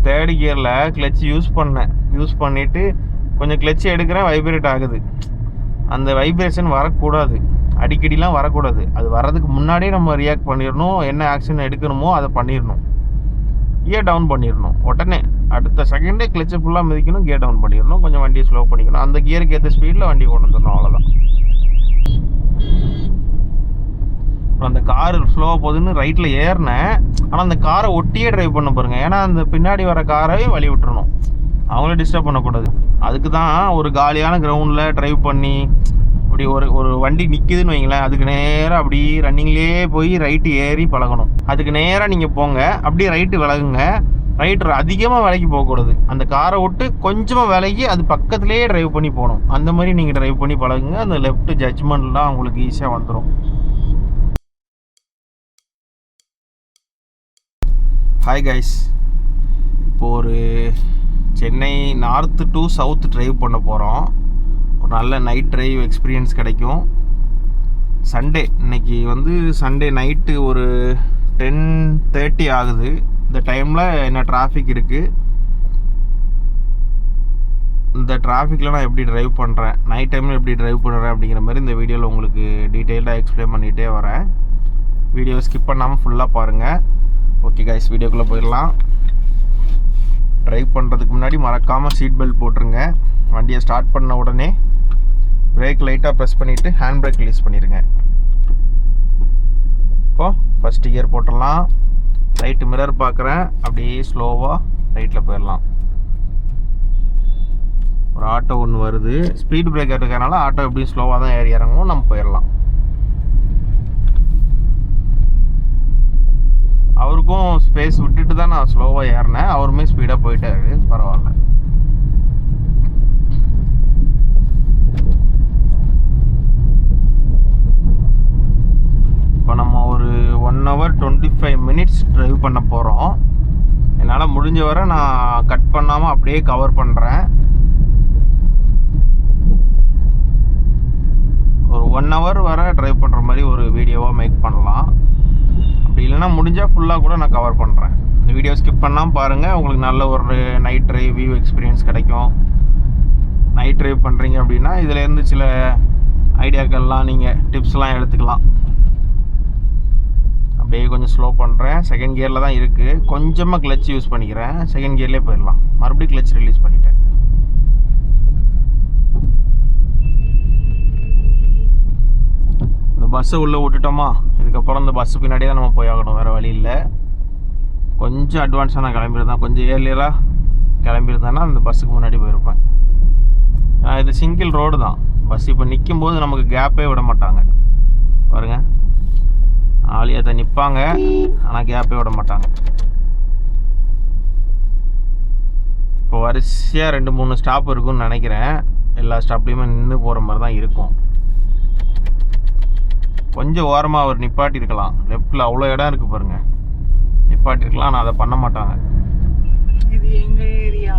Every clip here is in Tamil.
தேர்ட் கியரில் கிளச் யூஸ் பண்ணிவிட்டு கொஞ்சம் கிளச் எடுக்கிறேன், வைப்ரேட் ஆகுது. அந்த வைப்ரேஷன் வரக்கூடாது, அடிக்கடிலாம் வரக்கூடாது. அது வர்றதுக்கு முன்னாடியே நம்ம ரியாக்ட் பண்ணிடணும். என்ன ஆக்ஷன் எடுக்கணுமோ அதை பண்ணிடணும். கியர் டவுன் பண்ணிடணும். உடனே அடுத்த செகண்டே கிளச்சை ஃபுல்லாக மிதிக்கணும், கியர் டவுன் பண்ணிடணும், கொஞ்சம் வண்டியை ஸ்லோ பண்ணிக்கணும். அந்த கியருக்கு ஏற்ற ஸ்பீடில் வண்டி கொண்டு வந்துடணும், அவ்வளோதான். அப்புறம் அந்த கார் ஸ்லோவாக போகுதுன்னு ரைட்டில் ஏறினேன். ஆனால் அந்த காரை ஒட்டியே ட்ரைவ் பண்ண பாருங்கள். ஏன்னா அந்த பின்னாடி வர காரையும் வழி விட்டுறணும், அவங்களே டிஸ்டர்ப் பண்ணக்கூடாது. அதுக்கு தான் ஒரு காலியான கிரவுண்டில் ட்ரைவ் பண்ணி இப்படி ஒரு வண்டி நிற்கிதுன்னு வைங்களேன், அதுக்கு நேராக அப்படி ரன்னிங்லேயே போய் ரைட்டு ஏறி பழகணும். அதுக்கு நேராக நீங்கள் போங்க, அப்படியே ரைட்டு விலகுங்க. ரைட்டு அதிகமாக விலைக்கு போகக்கூடாது. அந்த காரை விட்டு கொஞ்சமாக விலகி அது பக்கத்துலேயே ட்ரைவ் பண்ணி போகணும். அந்த மாதிரி நீங்கள் ட்ரைவ் பண்ணி பழகுங்க. அந்த லெஃப்ட் ஜட்ஜ்மெண்ட்லாம் உங்களுக்கு ஈஸியாக வந்துடும். ஹாய் கைஸ், இப்போது ஒரு Chennai north to south drive பண்ண போகிறோம். ஒரு நல்ல நைட் ட்ரைவ் எக்ஸ்பீரியன்ஸ் கிடைக்கும். சண்டே, இன்றைக்கி சண்டே நைட்டு ஒரு 10:30 ஆகுது. இந்த டைமில் என்ன டிராஃபிக் இருக்குது, இந்த டிராஃபிக்கில் நான் எப்படி ட்ரைவ் பண்ணுறேன், நைட் டைமில் எப்படி ட்ரைவ் பண்ணுறேன் அப்படிங்கிற மாதிரி இந்த வீடியோவில் உங்களுக்கு டீட்டெயில்டாக எக்ஸ்பிளைன் பண்ணிகிட்டே வரேன். வீடியோ ஸ்கிப் பண்ணாமல் ஃபுல்லாக பாருங்கள். ஓகே கைஸ், வீடியோக்குள்ளே போயிடலாம். ட்ரைவ் பண்ணுறதுக்கு முன்னாடி மறக்காமல் சீட் பெல்ட் போட்டுருங்க. வண்டியை ஸ்டார்ட் பண்ண உடனே பிரேக் லைட்டாக ப்ரெஸ் பண்ணிவிட்டு ஹேண்ட் பிரேக் ரிலீஸ் பண்ணிடுங்க. இப்போது ஃபஸ்ட்டு கியர் போட்டுடலாம். ரைட்டு மிரர் பார்க்குறேன், அப்படியே ஸ்லோவாக ரைட்டில் போயிடலாம். ஒரு ஆட்டோ ஒன்று வருது, ஸ்பீட் பிரேக்கர் இருக்கிறனால ஆட்டோ எப்படியும் ஸ்லோவாக தான் ஏறி இறங்கும், நம்ம போயிடலாம். அவருக்கும் ஸ்பேஸ் விட்டுட்டு தான் நான் ஸ்லோவாக ஏறினேன், அவருமே ஸ்பீடாக போயிட்டாரு, பரவாயில்ல. இப்போ நம்ம ஒரு 1 hour 25 minutes ட்ரைவ் பண்ண போகிறோம். என்னால் முடிஞ்ச வரை நான் கட் பண்ணாமல் அப்படியே கவர் பண்ணுறேன். ஒரு 1 hour வரை ட்ரைவ் பண்ணுற மாதிரி ஒரு வீடியோவாக மேக் பண்ணலாம். அப்படி இல்லைன்னா முடிஞ்சால் ஃபுல்லாக கூட நான் கவர் பண்ணுறேன். இந்த வீடியோ ஸ்கிப் பண்ணாமல் பாருங்கள், உங்களுக்கு நல்ல ஒரு நைட் ட்ரைவ் வியூ எக்ஸ்பீரியன்ஸ் கிடைக்கும். நைட் ட்ரைவ் பண்ணுறீங்க அப்படின்னா இதுலேருந்து சில ஐடியாக்கள்லாம் நீங்கள் டிப்ஸ்லாம் எடுத்துக்கலாம். அப்படியே கொஞ்சம் ஸ்லோ பண்ணுறேன். செகண்ட் கியரில் தான் இருக்குது, கொஞ்சமாக கிளச் யூஸ் பண்ணிக்கிறேன். செகண்ட் கியர்லேயே போயிடலாம். மறுபடியும் கிளச் ரிலீஸ் பண்ணிட்டேன். இந்த பஸ்ஸை உள்ளே விட்டுட்டோமா, இதுக்கப்புறம் இந்த பஸ்ஸு பின்னாடியே தான் நம்ம போய் ஆகணும், வேறு வழி இல்லை. கொஞ்சம் அட்வான்ஸாக நான் கிளம்பியிருந்தேன், கொஞ்சம் ஏர்லியராக கிளம்பியிருந்தேன்னா அந்த பஸ்ஸுக்கு முன்னாடி போயிருப்பேன். இது சிங்கிள் ரோடு தான். பஸ் இப்போ நிற்கும் போது நமக்கு கேப்பே விட மாட்டாங்க பாருங்கள். ஆளியத்தை நிற்பாங்க, ஆனால் கேப்பே விட மாட்டாங்க. இப்போ வரிசையாக 2-3 ஸ்டாப் இருக்குன்னு நினைக்கிறேன். எல்லா ஸ்டாப்லேயுமே நின்று போகிற மாதிரி தான் இருக்கும். கொஞ்சம் ஓரமாக அவர் நிப்பாட்டியிருக்கலாம், லெஃப்டில் அவ்வளோ இடம் இருக்குது பாருங்கள், நிப்பாட்டிருக்கலாம். ஆனால் அதை பண்ண மாட்டாங்க. இது எங்கள் ஏரியா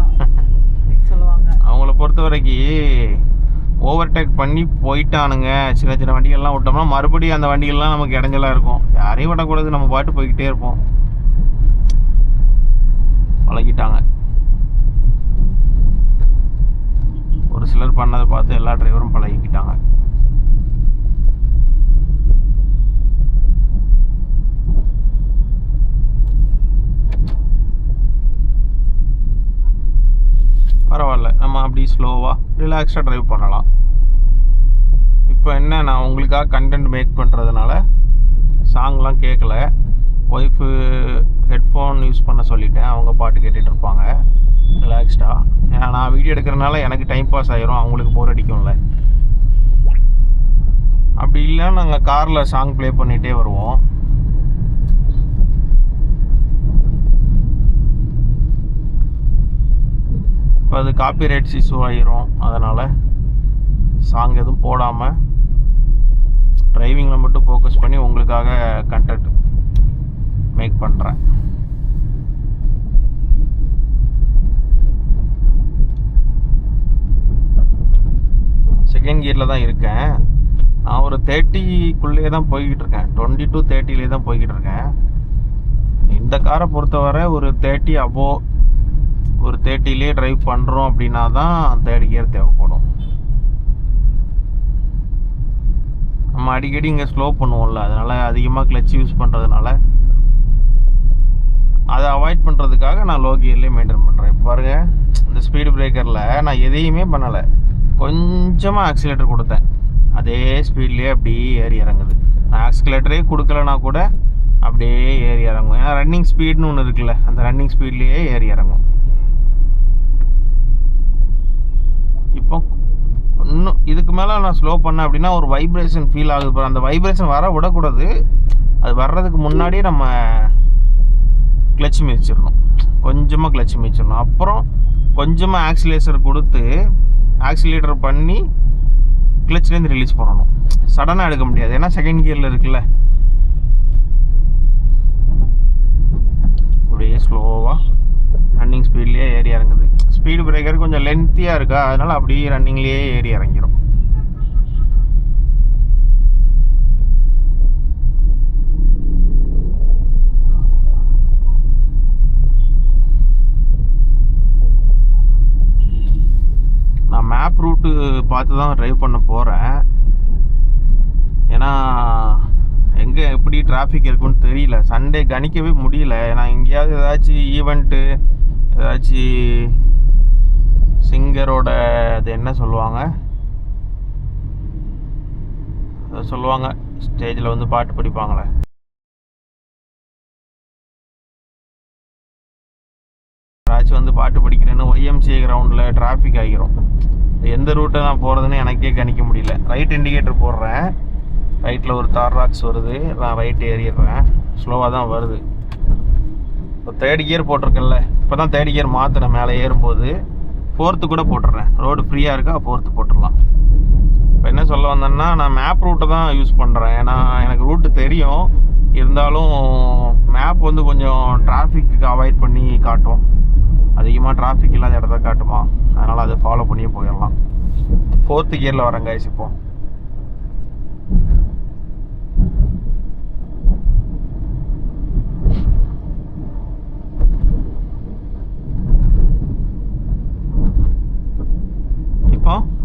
சொல்லுவாங்க. அவங்கள பொறுத்த வரைக்கும் ஓவர்டேக் பண்ணி போயிட்டானுங்க, சின்ன சின்ன வண்டிகள்லாம் விட்டோம்னா மறுபடியும் அந்த வண்டிகள்லாம் நமக்கு இடைஞ்சலாக இருக்கும். யாரையும் விடக்கூடாது, நம்ம பாட்டு போய்கிட்டே இருப்போம். பழகிட்டாங்க. ஒரு சிலர் பண்ணதை பார்த்து எல்லா டிரைவரும் பழகிக்கிட்டாங்க. பரவாயில்ல, நம்ம அப்படி ஸ்லோவாக ரிலாக்ஸாக ட்ரைவ் பண்ணலாம். இப்போ என்ன, நான் உங்களுக்காக கண்டென்ட் மேக் பண்ணுறதுனால சாங்லாம் கேட்கல. ஒய்ஃபு ஹெட்ஃபோன் யூஸ் பண்ண சொல்லிட்டேன், அவங்க பாட்டு கேட்டுட்டு இருப்பாங்க ரிலாக்ஸ்டாக. ஏன்னா நான் வீடியோ எடுக்கிறதுனால எனக்கு டைம் பாஸ் ஆகிரும், அவங்களுக்கு போர் அடிக்கும்ல. அப்படி இல்லைன்னா நாங்கள் காரில் சாங் ப்ளே பண்ணிகிட்டே வருவோம். இப்போ அது காப்பிரைட்ஸ் இஷ்யூ ஆகிரும், அதனால் சாங் எதுவும் போடாமல் டிரைவிங்கில் மட்டும் ஃபோக்கஸ் பண்ணி உங்களுக்காக கண்டென்ட் மேக் பண்ணுறேன். செகண்ட் கியரில் தான் இருக்கேன். நான் ஒரு 30க்குள்ளே தான் போய்கிட்டு இருக்கேன், 20 to 30 தான் போய்கிட்டு இருக்கேன். இந்த காரை பொறுத்தவரை ஒரு 30 above ஒரு 30லேயே டிரைவ் பண்ணுறோம் அப்படின்னா தான் தேர்ட் கியர் தேவைப்படும். நம்ம அடிக்கடி இங்கே ஸ்லோ பண்ணுவோம்ல, அதனால் அதிகமாக கிளச் யூஸ் பண்ணுறதுனால அதை அவாய்ட் பண்ணுறதுக்காக நான் லோ கியர்லேயே மெயின்டைன் பண்ணுறேன். இப்போ பாருங்கள், இந்த ஸ்பீடு பிரேக்கரில் நான் எதையுமே பண்ணலை, கொஞ்சமாக ஆக்சிலேட்டர் கொடுத்தேன், அதே ஸ்பீட்லேயே அப்படியே ஏறி இறங்குது. நான் ஆக்சிலேட்டரே கொடுக்கலனா கூட அப்படியே ஏறி இறங்கும். ஏன்னா ரன்னிங் ஸ்பீடுன்னு ஒன்று இருக்குல்ல, அந்த ரன்னிங் ஸ்பீட்லேயே ஏறி இறங்கும். இப்போ இன்னும் இதுக்கு மேலே நான் ஸ்லோ பண்ணேன் அப்படின்னா ஒரு வைப்ரேஷன் ஃபீல் ஆகுது. அந்த வைப்ரேஷன் வர விடக்கூடாது. அது வர்றதுக்கு முன்னாடியே நம்ம கிளச் மிதிச்சிடணும், கொஞ்சமாக கிளச் மிதிச்சிடணும். அப்புறம் கொஞ்சமாக ஆக்சிலேட்டர் கொடுத்து ஆக்சிலேட்டர் பண்ணி கிளச்லேருந்து ரிலீஸ் பண்ணணும். சடனாக எடுக்க முடியாது, ஏன்னா செகண்ட் கியரில் இருக்குல்ல. அப்படியே ஸ்லோவாக ரன்னிங் ஸ்பீட்லேயே ஏறி இறங்குது. ஸ்பீடு பிரேக்கர் கொஞ்சம் லென்த்தியாக இருக்கா, அதனால் அப்படியே ரன்னிங்லேயே ஏறி இறங்கிடும். நான் மேப் ரூட்டு பார்த்து தான் ட்ரைவ் பண்ண போகிறேன். ஏன்னா எங்கே எப்படி டிராஃபிக் இருக்குன்னு தெரியல. சண்டே கணிக்கவே முடியல. ஏன்னா எங்கேயாவது ஏதாச்சும் ஈவெண்ட்டு, ஏதாச்சும் சிங்கரோட அது என்ன சொல்லுவாங்க ஸ்டேஜில் வந்து பாட்டு படிப்பாங்களே, ஏதாச்சும் வந்து பாட்டு படிக்கிறேன்னு YMCA கிரவுண்டில் டிராஃபிக் ஆகிரும். எந்த ரூட்டை நான் போகிறதுன்னு எனக்கே கணிக்க முடியல. ரைட் இண்டிகேட்டர் போடுறேன், ரைட்டில் ஒரு தார் ராக்ஸ் வருது, நான் ரைட் ஏறிடுறேன். ஸ்லோவாக தான் வருது. இப்போ தேர்ட் கியர் போட்டிருக்கேன்ல, இப்போ தான் தேர்ட் கியர் மாற்றினேன். மேலே ஏறும்போது ஃபோர்த்து கூட போட்டுடுறேன். ரோடு ஃப்ரீயாக இருக்கா, ஃபோர்த்து போட்டுடலாம். இப்போ என்ன சொல்ல வந்தேன்னா, நான் மேப் ரூட்டை தான் யூஸ் பண்ணுறேன். ஏன்னா எனக்கு ரூட்டு தெரியும், இருந்தாலும் மேப் வந்து கொஞ்சம் டிராஃபிக்கு அவாய்ட் பண்ணி காட்டும். அதிகமாக டிராஃபிக் இல்லாத இடத்த காட்டுமா, அதனால் அதை ஃபாலோ பண்ணியே போயிடலாம். ஃபோர்த்து கியரில் வரேன் கைஸ். இப்போ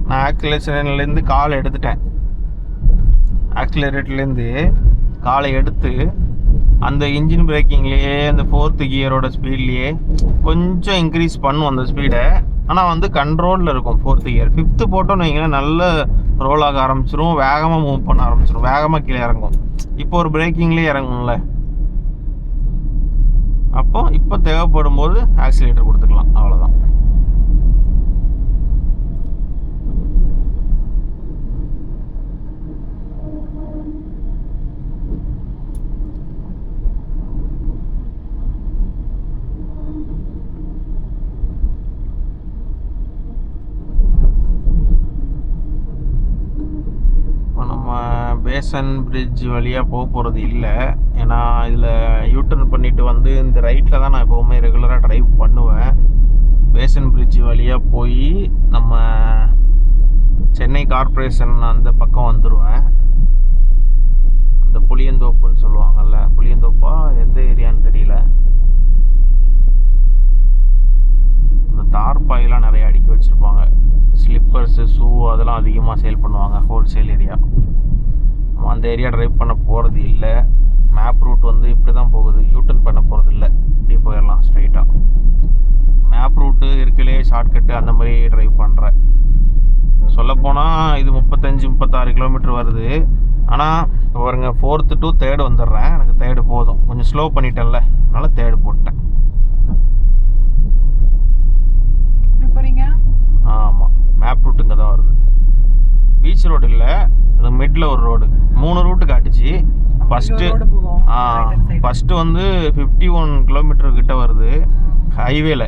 நான் ஆக்சிலேஷன்லேருந்து காலை எடுத்துட்டேன். ஆக்சிலரேட்டர்லேருந்து காலை எடுத்து அந்த இன்ஜின் பிரேக்கிங்லேயே அந்த ஃபோர்த்து கியரோட ஸ்பீட்லேயே கொஞ்சம் இன்க்ரீஸ் பண்ணும் அந்த ஸ்பீடை. ஆனால் வந்து கண்ட்ரோலில் இருக்கும் ஃபோர்த்து கியர். ஃபிஃப்த்து போட்டோன்னு வைங்களேன், நல்ல ரோல் ஆக ஆரம்பிச்சிரும், வேகமாக மூவ் பண்ண ஆரம்பிச்சிடும், வேகமாக கீழே இறங்கும். இப்போ ஒரு பிரேக்கிங்லேயே இறங்கும்ல, இப்போ தேவைப்படும் போது ஆக்சிலேட்டர் கொடுத்துக்கலாம், அவ்வளோதான். பேசன் பிரிட்ஜ் வழியாக போக போகிறது இல்லை. ஏன்னா இதில் யூட்டர்ன் பண்ணிவிட்டு வந்து இந்த ரைட்டில் தான் நான் எப்போவுமே ரெகுலராக ட்ரைவ் பண்ணுவேன். பேசன் பிரிட்ஜ் வழியாக போய் நம்ம சென்னை கார்ப்பரேஷன் அந்த பக்கம் வந்துடுவேன். அந்த புளியந்தோப்புன்னு சொல்லுவாங்கள்ல, புளியந்தோப்பா எந்த ஏரியான்னு தெரியல. அந்த தார்பாயெலாம் நிறைய அடுக்கி வச்சுருப்பாங்க. ஸ்லிப்பர்ஸு, ஷூ அதெல்லாம் அதிகமாக சேல் பண்ணுவாங்க, ஹோல்சேல் ஏரியா. அந்த ஏரியா ட்ரைவ் பண்ண போகிறது இல்லை. மேப் ரூட் வந்து இப்படி தான் போகுது, யூட்டர்ன் பண்ண போகிறது இல்லை, இப்படி போயிடலாம் ஸ்ட்ரைட்டாக. மேப் ரூட்டு இருக்கலே ஷார்ட்கட்டு அந்த மாதிரி ட்ரைவ் பண்ணுறேன். சொல்லப்போனால் இது 35-36 கிலோமீட்டர் வருது. ஆனால் பாருங்க, 4th to 3rd வந்துடுறேன். எனக்கு 3rd போதும், கொஞ்சம் ஸ்லோ பண்ணிட்டேன்ல, அதனால் 3rd போட்டேன். போகிறீங்க? ஆமாம், மேப் ரூட் இங்கே தான் வருது. பீச் ரோடு இல்லை, அது மிடில் ஒரு ரோடு. 3 ரூட்டு காட்டுச்சு. ஃபஸ்ட்டு வந்து 51 கிலோமீட்டர் கிட்ட வருது ஹைவேல.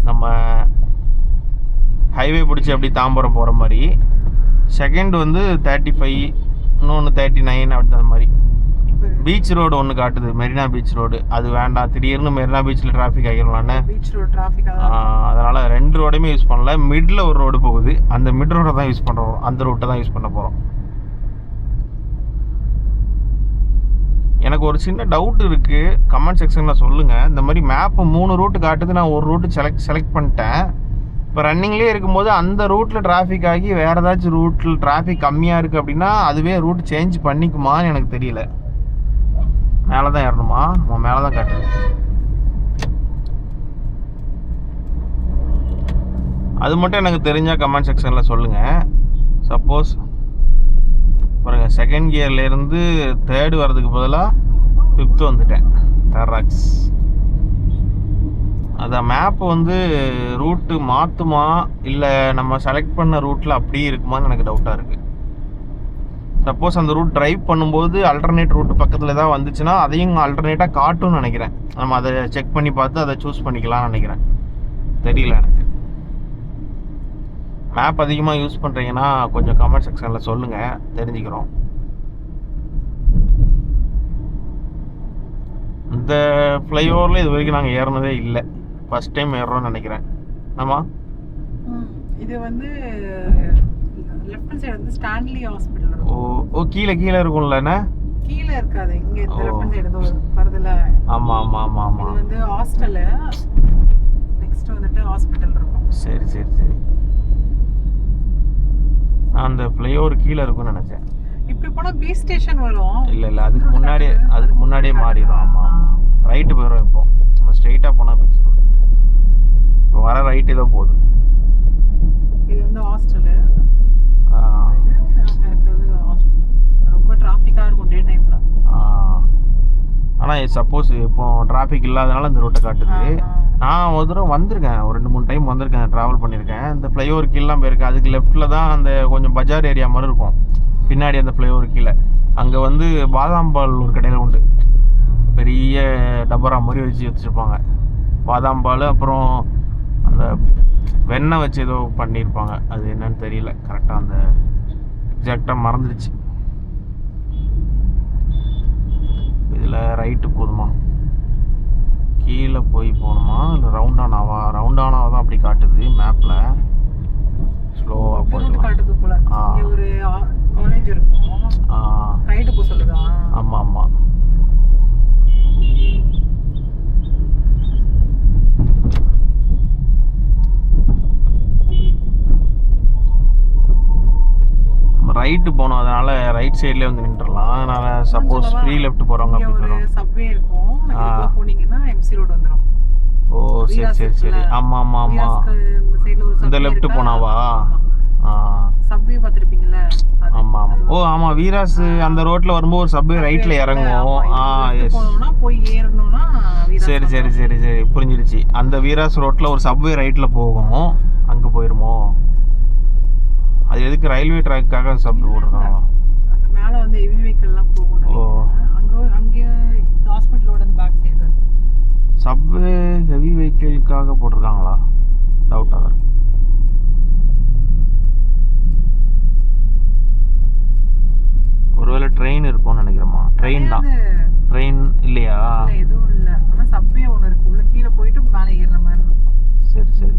நம்ம ஹைவே பிடிச்சி அப்படி தாம்பரம் போகிற மாதிரி. செகண்ட் வந்து 35, இன்னொன்று 39 அப்படி அந்த மாதிரி. பீச் ரோடு ஒன்று காட்டுது, மெரினா பீச் ரோடு. அது வேண்டாம், திடீர்னு மெரினா பீச்சில் டிராஃபிக் ஆகிடலான்னு, அதனால் 2 ரோடையுமே யூஸ் பண்ணல. மிடில் ஒரு ரோடு போகுது, அந்த மிட் ரோடை தான் யூஸ் பண்ணுறோம், அந்த ரூட்டை தான் யூஸ் பண்ண போகிறோம். எனக்கு ஒரு சின்ன டவுட் இருக்குது, கமெண்ட் செக்ஷனில் சொல்லுங்கள். இந்த மாதிரி மேப்பு 3 ரூட்டு காட்டுது, நான் ஒரு ரூட்டு செலக்ட் பண்ணிட்டேன். இப்போ ரன்னிங்லேயே இருக்கும்போது அந்த ரூட்டில் டிராஃபிக் ஆகி வேறு ஏதாச்சும் ரூட்டில் டிராஃபிக் கம்மியாக இருக்குது அப்படின்னா அதுவே ரூட் சேஞ்ச் பண்ணிக்குமான்னு எனக்கு தெரியல. மேலே தான் ஏறணுமா? மேலே தான் காட்டுது. அது மட்டும் எனக்கு தெரிஞ்சால் கமெண்ட் செக்ஷனில் சொல்லுங்கள். சப்போஸ் பாருங்கள், செகண்ட் கியர்லேருந்து தேர்டு வர்றதுக்கு பதிலாக 5th வந்துட்டேன். டெராக்ஸ் அதான் மேப் வந்து ரூட்டு மாற்றுமா இல்லை நம்ம செலக்ட் பண்ண ரூட்டில் அப்படியே இருக்குமான்னு எனக்கு டவுட்டாக இருக்குது. சப்போஸ் அந்த ரூட் ட்ரைவ் பண்ணும்போது அல்டர்னேட் ரூட் பக்கத்தில் ஏதாவது வந்துச்சுன்னா அதையும் அல்டர்னேட்டாக காட்டும்னு நினைக்கிறேன். நம்ம அதை செக் பண்ணி பார்த்து அதை சூஸ் பண்ணிக்கலாம்னு நினைக்கிறேன். தெரியல எனக்கு. மேப் அதிகமாக யூஸ் பண்ணுறீங்கன்னா கொஞ்சம் கமெண்ட் செக்ஷனில் சொல்லுங்கள், தெரிஞ்சுக்கிறோம். இந்த ஃப்ளைஓவரில் இது வரைக்கும் நாங்கள் ஏறினதே இல்லை, ஃபஸ்ட் டைம் ஏறுறோம்னு நினைக்கிறேன். ஆமாம், இது வந்து லெஃப்ட் ஹேண்ட் சைடு வந்து ஸ்டான்லி ஹாஸ்பிடல் இருக்கும். ஓ கீழே இருக்கும்லண்ணே? கீழே இருக்காது, இங்கே இந்த லெஃப்ட் ஹேண்ட் சைடு வந்து வருதுல. ஆமாம் ஆமாம் ஆமாம் ஆமாம். இது வந்து ஹாஸ்டலு, நெக்ஸ்ட் வந்துட்டு ஹாஸ்பிட்டல் இருக்கும். சரி சரி சரி. நான் அந்த ஃப்ளைஓவர் கீழே இருக்கும்னு நினச்சேன். இப்படி போனால் பீச் ஸ்டேஷன் வரும். இல்லை அதுக்கு முன்னாடியே மாறிடும். ஆமாம், ரைட்டு போயிடும். இப்போ நம்ம ஸ்ட்ரெயிட்டாக போனால் பீச் ரோடு. இப்போ வர ரைட்டு ஏதோ போகுது. இது வந்து ஹாஸ்டலு, அங்கே இருக்கிறது ஹாஸ்பிட்டல். ரொம்ப டிராஃபிக்காக இருக்கும் டே டைமில். ஆனால் சப்போஸ் இப்போ டிராஃபிக் இல்லாதனால இந்த ரோட்டை காட்டுது. நான் ஒரு தடவை வந்திருக்கேன், ஒரு 2-3 டைம் வந்திருக்கேன், ட்ராவல் பண்ணியிருக்கேன். இந்த ஃப்ளைஓவர் கீழெலாம் போயிருக்கேன். அதுக்கு லெஃப்ட்டில் தான் அந்த கொஞ்சம் பஜார் ஏரியா மாதிரி இருக்கும் பின்னாடி, அந்த ஃப்ளைஓவர் கீழே. அங்கே வந்து பாதாம் பால் ஒரு கடையில் உண்டு, பெரிய டபரா மாதிரி வச்சுருப்பாங்க. பாதாம் பால், அப்புறம் அந்த வெண்ணெய் வச்சு ஏதோ பண்ணியிருப்பாங்க, அது என்னன்னு தெரியல கரெக்டாக, அந்த எக்ஸாக்டாக மறந்துடுச்சு. இதில் ரைட்டு போதுமா, கீழே போய் போகணுமா இல்லை ரவுண்டானாவா? ரவுண்டானாவா தான் அப்படி காட்டுது மேப்பில். ஸ்லோவாக போயிட்டு காட்டுது போல. இங்கே ஒரு காலேஜ் இருக்கும், ரைட்டு போக சொல்லுதா? ஆமாம் ஆமாம். ரைட்டு போகணும், அதனால ரைட் சைட்லேயே வந்து நின்றுடலாம். அதனால் சப்போஸ் ஃப்ரீ லெஃப்ட் போகிறவங்க அப்படி போகிறோம். சப்வே இருக்கும், போனீங்கன்னா எம்சி ரோடு வந்துடும். ஓ சரி சரி சரி. ஆமாம் ஆமாம் ஆமாம். இந்த லெஃப்ட் போனாவா? சப்வே பார்த்துருப்பீங்களா? ஆமாம் ஆமாம். ஓ ஆமாம், வீராஸ் அந்த ரோட்டில் வரும்போது ஒரு சப்வே ரைட்டில் இறங்குவோம். எஸ், போய் ஏறணும்னா சரி சரி சரி சரி, புரிஞ்சிருச்சு. அந்த வீராஸ் ரோட்டில் ஒரு சப்வே ரைட்டில் போகும், அங்கே போயிருமோ? அது எதுக்கு, ரயில்வே ட்ராக்காக சப்வே போட்டுருக்காங்களா? அந்த மேலே வந்து ஹெவி வெஹிக்கிள்லாம் போகும். ஓ, அங்கே ஹாஸ்பிட்டலோட அந்த பேக் சைடு சப்வே ஹெவி வெஹிக்கிளுக்காக போட்டிருக்காங்களா? டவுட்டாக தான் இருக்கு. ஒருவேளை ட்ரெயின் இருக்கும்னு நினைக்கிறேம்மா. ட்ரெயின் தான், ட்ரெயின் இல்லையா? எதுவும் இல்லை, ஆனால் சப்வே ஒன்று இருக்கு, உள்ள கீழே போயிட்டு மேலே ஏறுற மாதிரி இருக்கும். சரி சரி.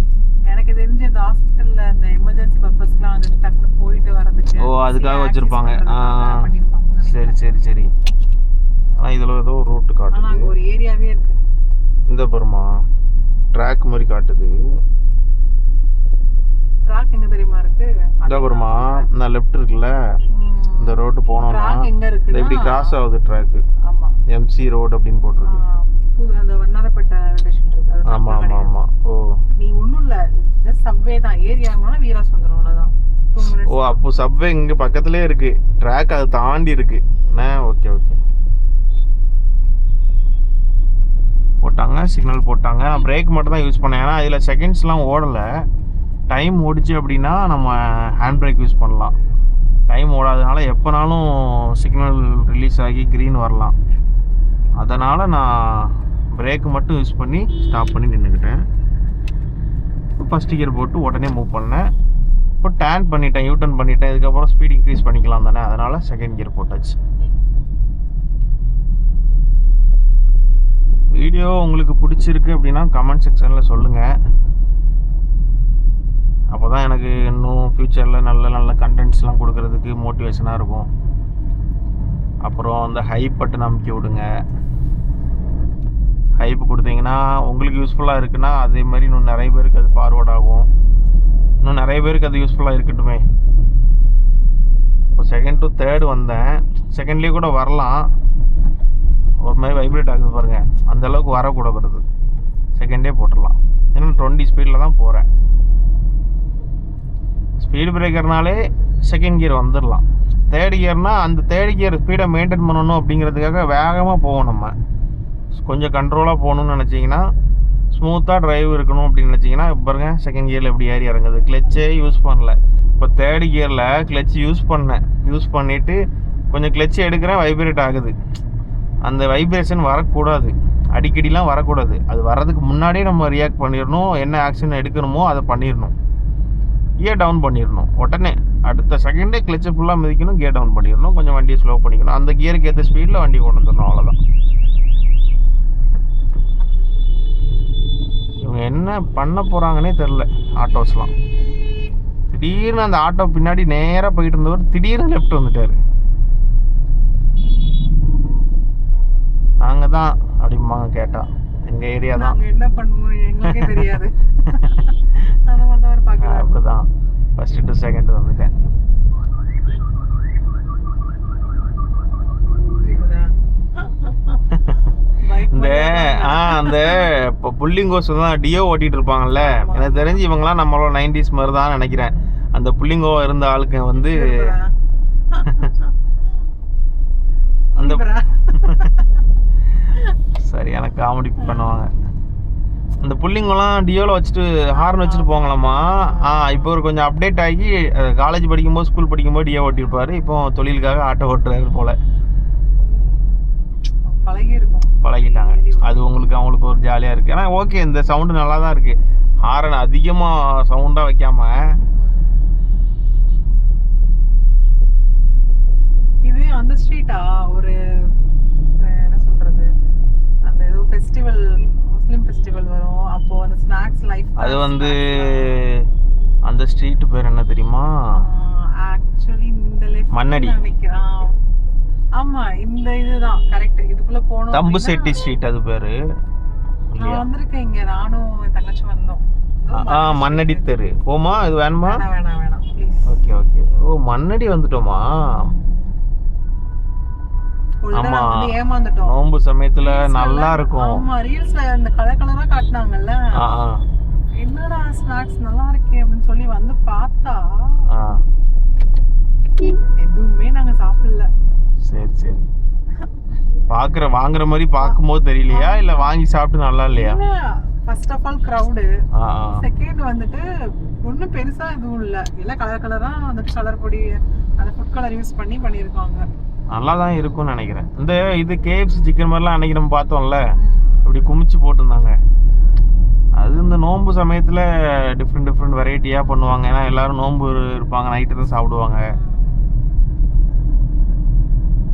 எனக்கு தெரிஞ்சு அந்த ஹாஸ்பிட்டலில் அந்த எமர்ஜென்சி பர்பஸ்க்குலாம் வந்துட்டு டக்குனு போயிட்டு வரதுக்கு ஓ அதுக்காக வச்சுருப்பாங்க. சரி சரி சரி. ஆனால் இதில் ஏதோ ரூட்டு காட்டுது. ஆனால் ஒரு ஏரியாவே இருக்கு. இந்த பரமா ட்ராக் மாதிரி காட்டுது. ட்ராக் எங்கே தெரியுமா இருக்கு? இந்த பரமா நான் லெஃப்ட் இருக்குல்ல, இந்த ரோட்டு போனோம்னா இப்படி கிராஸ் ஆகுது ட்ராக்கு. ஆமாம், எம்சி ரோடு அப்படின்னு போட்டிருக்கு. அந்த வண்ணாரப்பேட்டை ஸ்டேஷன் இருக்கு. ஆமாம் ஆமாம் ஆமாம். ஓ நீ ஒன்றும் இல்லை, ஜஸ்ட் சப்வே தான், ஏரியாங்கன்னா வீராஸ் வந்துடும், அவ்வளோதான். 2 minutes. ஓ அப்போ சப்வே இங்கே பக்கத்துலேயே இருக்கு, ட்ராக் அதை தாண்டி இருக்கு. Okay okay. போட்டாங்க, சிக்னல் போட்டாங்க. நான் பிரேக் மட்டும் தான் யூஸ் பண்ணேன், ஏன்னா அதில் செகண்ட்ஸ்லாம் ஓடலை. டைம் ஓடிச்சு அப்படின்னா நம்ம ஹேண்ட் பிரேக் யூஸ் பண்ணலாம். டைம் ஓடாதனால எப்போனாலும் சிக்னல் ரிலீஸ் ஆகி க்ரீன் வரலாம். அதனால் நான் பிரேக்கு மட்டும் யூஸ் பண்ணி ஸ்டாப் பண்ணி நின்றுக்கிட்டேன். ஃபஸ்ட் கியர் போட்டு உடனே மூவ் பண்ணேன். இப்போ டேர்ன் பண்ணிட்டேன், யூடர்ன் பண்ணிட்டேன். இதுக்கப்புறம் ஸ்பீட் இன்க்ரீஸ் பண்ணிக்கலாம் தானே, அதனால் செகண்ட் கியர் போட்டாச்சு. வீடியோ உங்களுக்கு பிடிச்சிருக்கு அப்படின்னா கமெண்ட் செக்ஷனில் சொல்லுங்கள். அப்போ தான் எனக்கு இன்னும் ஃப்யூச்சரில் நல்ல நல்ல கண்டென்ட்ஸ்லாம் கொடுக்கறதுக்கு மோட்டிவேஷனாக இருக்கும். அப்புறம் அந்த ஹைப் பட்டன் அமுக்கி விடுங்க. ஹைப் கொடுத்தீங்கன்னா உங்களுக்கு யூஸ்ஃபுல்லாக இருக்குன்னா அதே மாதிரி இன்னும் நிறைய பேருக்கு அது ஃபார்வர்ட் ஆகும். இன்னும் நிறைய பேருக்கு அது யூஸ்ஃபுல்லாக இருக்கட்டுமே. இப்போ 2nd to 3rd வந்தேன். செகண்ட்லேயே கூட வரலாம். ஒரு மாதிரி வைப்ரேட் ஆகுது பாருங்கள், அந்தளவுக்கு வரக்கூடாது. செகண்டே போட்டுடலாம். இன்னும் 20 ஸ்பீடில் தான் போகிறேன். ஸ்பீடு பிரேக்கர்னாலே செகண்ட் கியர் வந்துடலாம். 3rd கியர்னால் அந்த 3rd கியர் ஸ்பீடை மெயின்டைன் பண்ணணும் அப்படிங்கிறதுக்காக வேகமாக போவோம். நம்ம கொஞ்சம் கண்ட்ரோலாக போகணும்னு நினச்சிங்கன்னா, ஸ்மூத்தாக டிரைவ் இருக்கணும் அப்படின்னு நினச்சிங்கன்னா, இப்போ பாருங்கள் செகண்ட் கியரில் எப்படி ஏறி இறங்குது. கிளச்சே யூஸ் பண்ணல. இப்போ 3rd கியரில் கிளச் யூஸ் பண்ணிவிட்டு கொஞ்சம் கிளச்சு எடுக்கிறேன், வைப்ரேட் ஆகுது. அந்த வைப்ரேஷன் வரக்கூடாது, அடிக்கடிலாம் வரக்கூடாது. அது வர்றதுக்கு முன்னாடியே நம்ம ரியாக்ட் பண்ணிடணும். என்ன ஆக்ஷன் எடுக்கணுமோ அதை பண்ணிடணும். கியர் டவுன் பண்ணிடணும். உடனே அடுத்த செகண்டே கிளச்சை ஃபுல்லாக மிதிக்கணும், கியர் டவுன் பண்ணிடணும், கொஞ்சம் வண்டியை ஸ்லோ பண்ணிக்கணும். அந்த கியருக்கு ஏற்ற ஸ்பீடில் வண்டி கொண்டு வந்துடணும். அவ்வளோதான். இவங்க என்ன பண்ண போகிறாங்கன்னே தெரில. ஆட்டோஸ்லாம் திடீர்னு அந்த ஆட்டோ பின்னாடி நேராக போயிட்டு இருந்தவர் திடீர்னு லெஃப்ட் வந்துட்டார். நாங்கள் தான் அப்படிம்பாங்க கேட்டால், எங்கள் ஏரியா தான். என்ன பண்ணுவோம் எங்களுக்கே தெரியாது. அந்த மாதிரி தான் பார்க்கலாம். அப்படிதான் ஃபர்ஸ்ட் டு செகண்ட் வந்துட்டேன். இந்த அந்த இப்போ புள்ளிங்கோஸ் தான் டியோ ஓட்டிட்டு இருப்பாங்கல்ல, எனக்கு தெரிஞ்சு இவங்கலாம் நம்மளோட 90s மாதிரி தான் நினைக்கிறேன். அந்த புள்ளிங்கோ இருந்த ஆளுக்கு வந்து அந்த சரியான காமெடி பண்ணுவாங்க. அந்த புள்ளிங்கெல்லாம் டியோவில் வச்சுட்டு ஹார்ன் வச்சுட்டு போங்களாமா. இப்போ ஒரு கொஞ்சம் அப்டேட் ஆகி காலேஜ் படிக்கும்போது ஸ்கூல் படிக்கும்போது டியோ ஓட்டியிருப்பாரு. இப்போ தொழிலுக்காக ஆட்டோ ஓட்டுறாரு போல. பழகிட்டாங்க. அது அவங்களுக்கு ஒரு ஜாலியாக இருக்குது. ஏன்னா ஓகே, இந்த சவுண்டு நல்லா தான் இருக்குது. ஹாரன் அதிகமாக சவுண்டாக வைக்காம. இது அந்த ஸ்ட்ரீட்டா ஒரு என்ன சொல்றது, அந்த ஏதோ ஃபெஸ்டிவல், முஸ்லிம் ஃபெஸ்டிவல் வரும் அப்போ அந்த ஸ்நாக்ஸ் லைஃப். அது வந்து அந்த ஸ்ட்ரீட் பேர் என்ன தெரியுமா? ஆக்சுவலி இந்த லெஃப்ட் மண்ணடி நினைக்கிறேன். ஆமா, இந்த இதுதான் கரெக்ட். இதுக்குள்ள போணும். தம்பு செட்டி ஸ்ட்ரீட் அது பேரு. நான் வந்திருக்கேன் இங்க, நானும் என் தங்கச்சி வந்தோம். மண்ணடி தெரு. போமா? இது வேணுமா? வேணாம் ப்ளீஸ். Okay okay. ஓ, மண்ணடி வந்துட்டோமா? ஆமா, ஏமாந்துட்டோம். நோம்பு சமயத்துல நல்லா இருக்கும். ஆமா, ரீல்ஸ்ல இந்த கலர் கலரா காட்டுனாங்கல்ல, என்னடா ஸ்நாக்ஸ் நல்லா இருக்கே அப்படின்னு சொல்லி வந்து பார்த்தா எதுவுமே நாங்க சாப்பிடல. சரி வாங்குற மாதிரி பார்க்கும்போது தெரியலையா, இல்ல வாங்கி சாப்பிட்டு நல்லா இல்லையா? First of all crowd, second வந்துட்டு ஒன்றும் பெருசா எதுவும் இல்லை. எல்லாம் கலர் கலரா வந்துட்டு கலர் பொடி, அந்த ஃபுட் கலர் யூஸ் பண்ணியிருக்காங்க. நல்லா தான் இருக்கும்னு நினைக்கிறேன். இந்த இது KFC சிக்கன் மாதிரிலாம் அன்னைக்கு நம்ம பார்த்தோம்ல, இப்படி குமிச்சு போட்டிருந்தாங்க. அது இந்த நோன்பு சமயத்தில் டிஃப்ரெண்ட் வெரைட்டியாக பண்ணுவாங்க. ஏன்னா எல்லாரும் நோன்பு இருப்பாங்க, நைட்டு தான் சாப்பிடுவாங்க.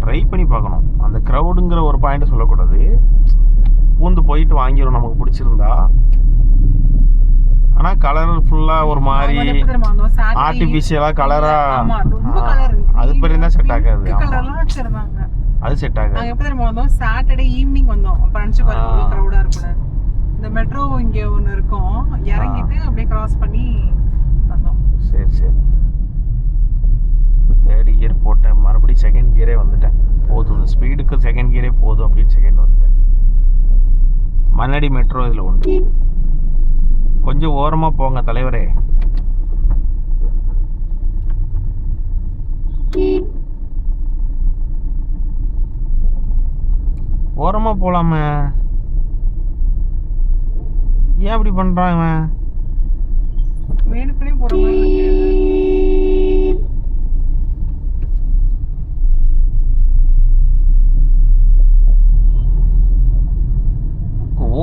ட்ரை பண்ணி பார்க்கணும். அந்த க்ரௌடுங்கிற ஒரு பாயிண்ட் சொல்லக்கூடாது. பூந்து போயிட்டு வாங்கிடும் நமக்கு பிடிச்சிருந்தா. ஆனால் கலர் ஃபுல்லாக ஒரு மாதிரி ஆர்டிஃபிஷியலாக கலராக, அது பேர் தான் செட் ஆகாது. அது செட் ஆகாது. எப்போ தெரியுமா வந்தோம்? சாட்டர்டே ஈவினிங் வந்தோம். அப்போ நினச்சி பாருங்க அவ்வளோ க்ரௌடாக இருக்கக்கூடாது. இந்த மெட்ரோ இங்கே ஒன்று இருக்கும், இறங்கிட்டு அப்படியே கிராஸ் பண்ணி வந்தோம். சரி 3rd கியர் போட்டேன், மறுபடியும் செகண்ட் கியரே வந்துட்டேன். போதும், இந்த ஸ்பீடுக்கு செகண்ட் கியரே போதும் அப்படின்னு செகண்ட் வந்துட்டேன். மண்ணடி மெட்ரோ இதில் உண்டு. கொஞ்சம் ஓரமாக போங்க தலைவரே. ஓரமாக போகலாமே, ஏன் அப்படி பண்ணுறான் இவன்? வேணுக்குனே போகிற மாதிரி இருக்கு.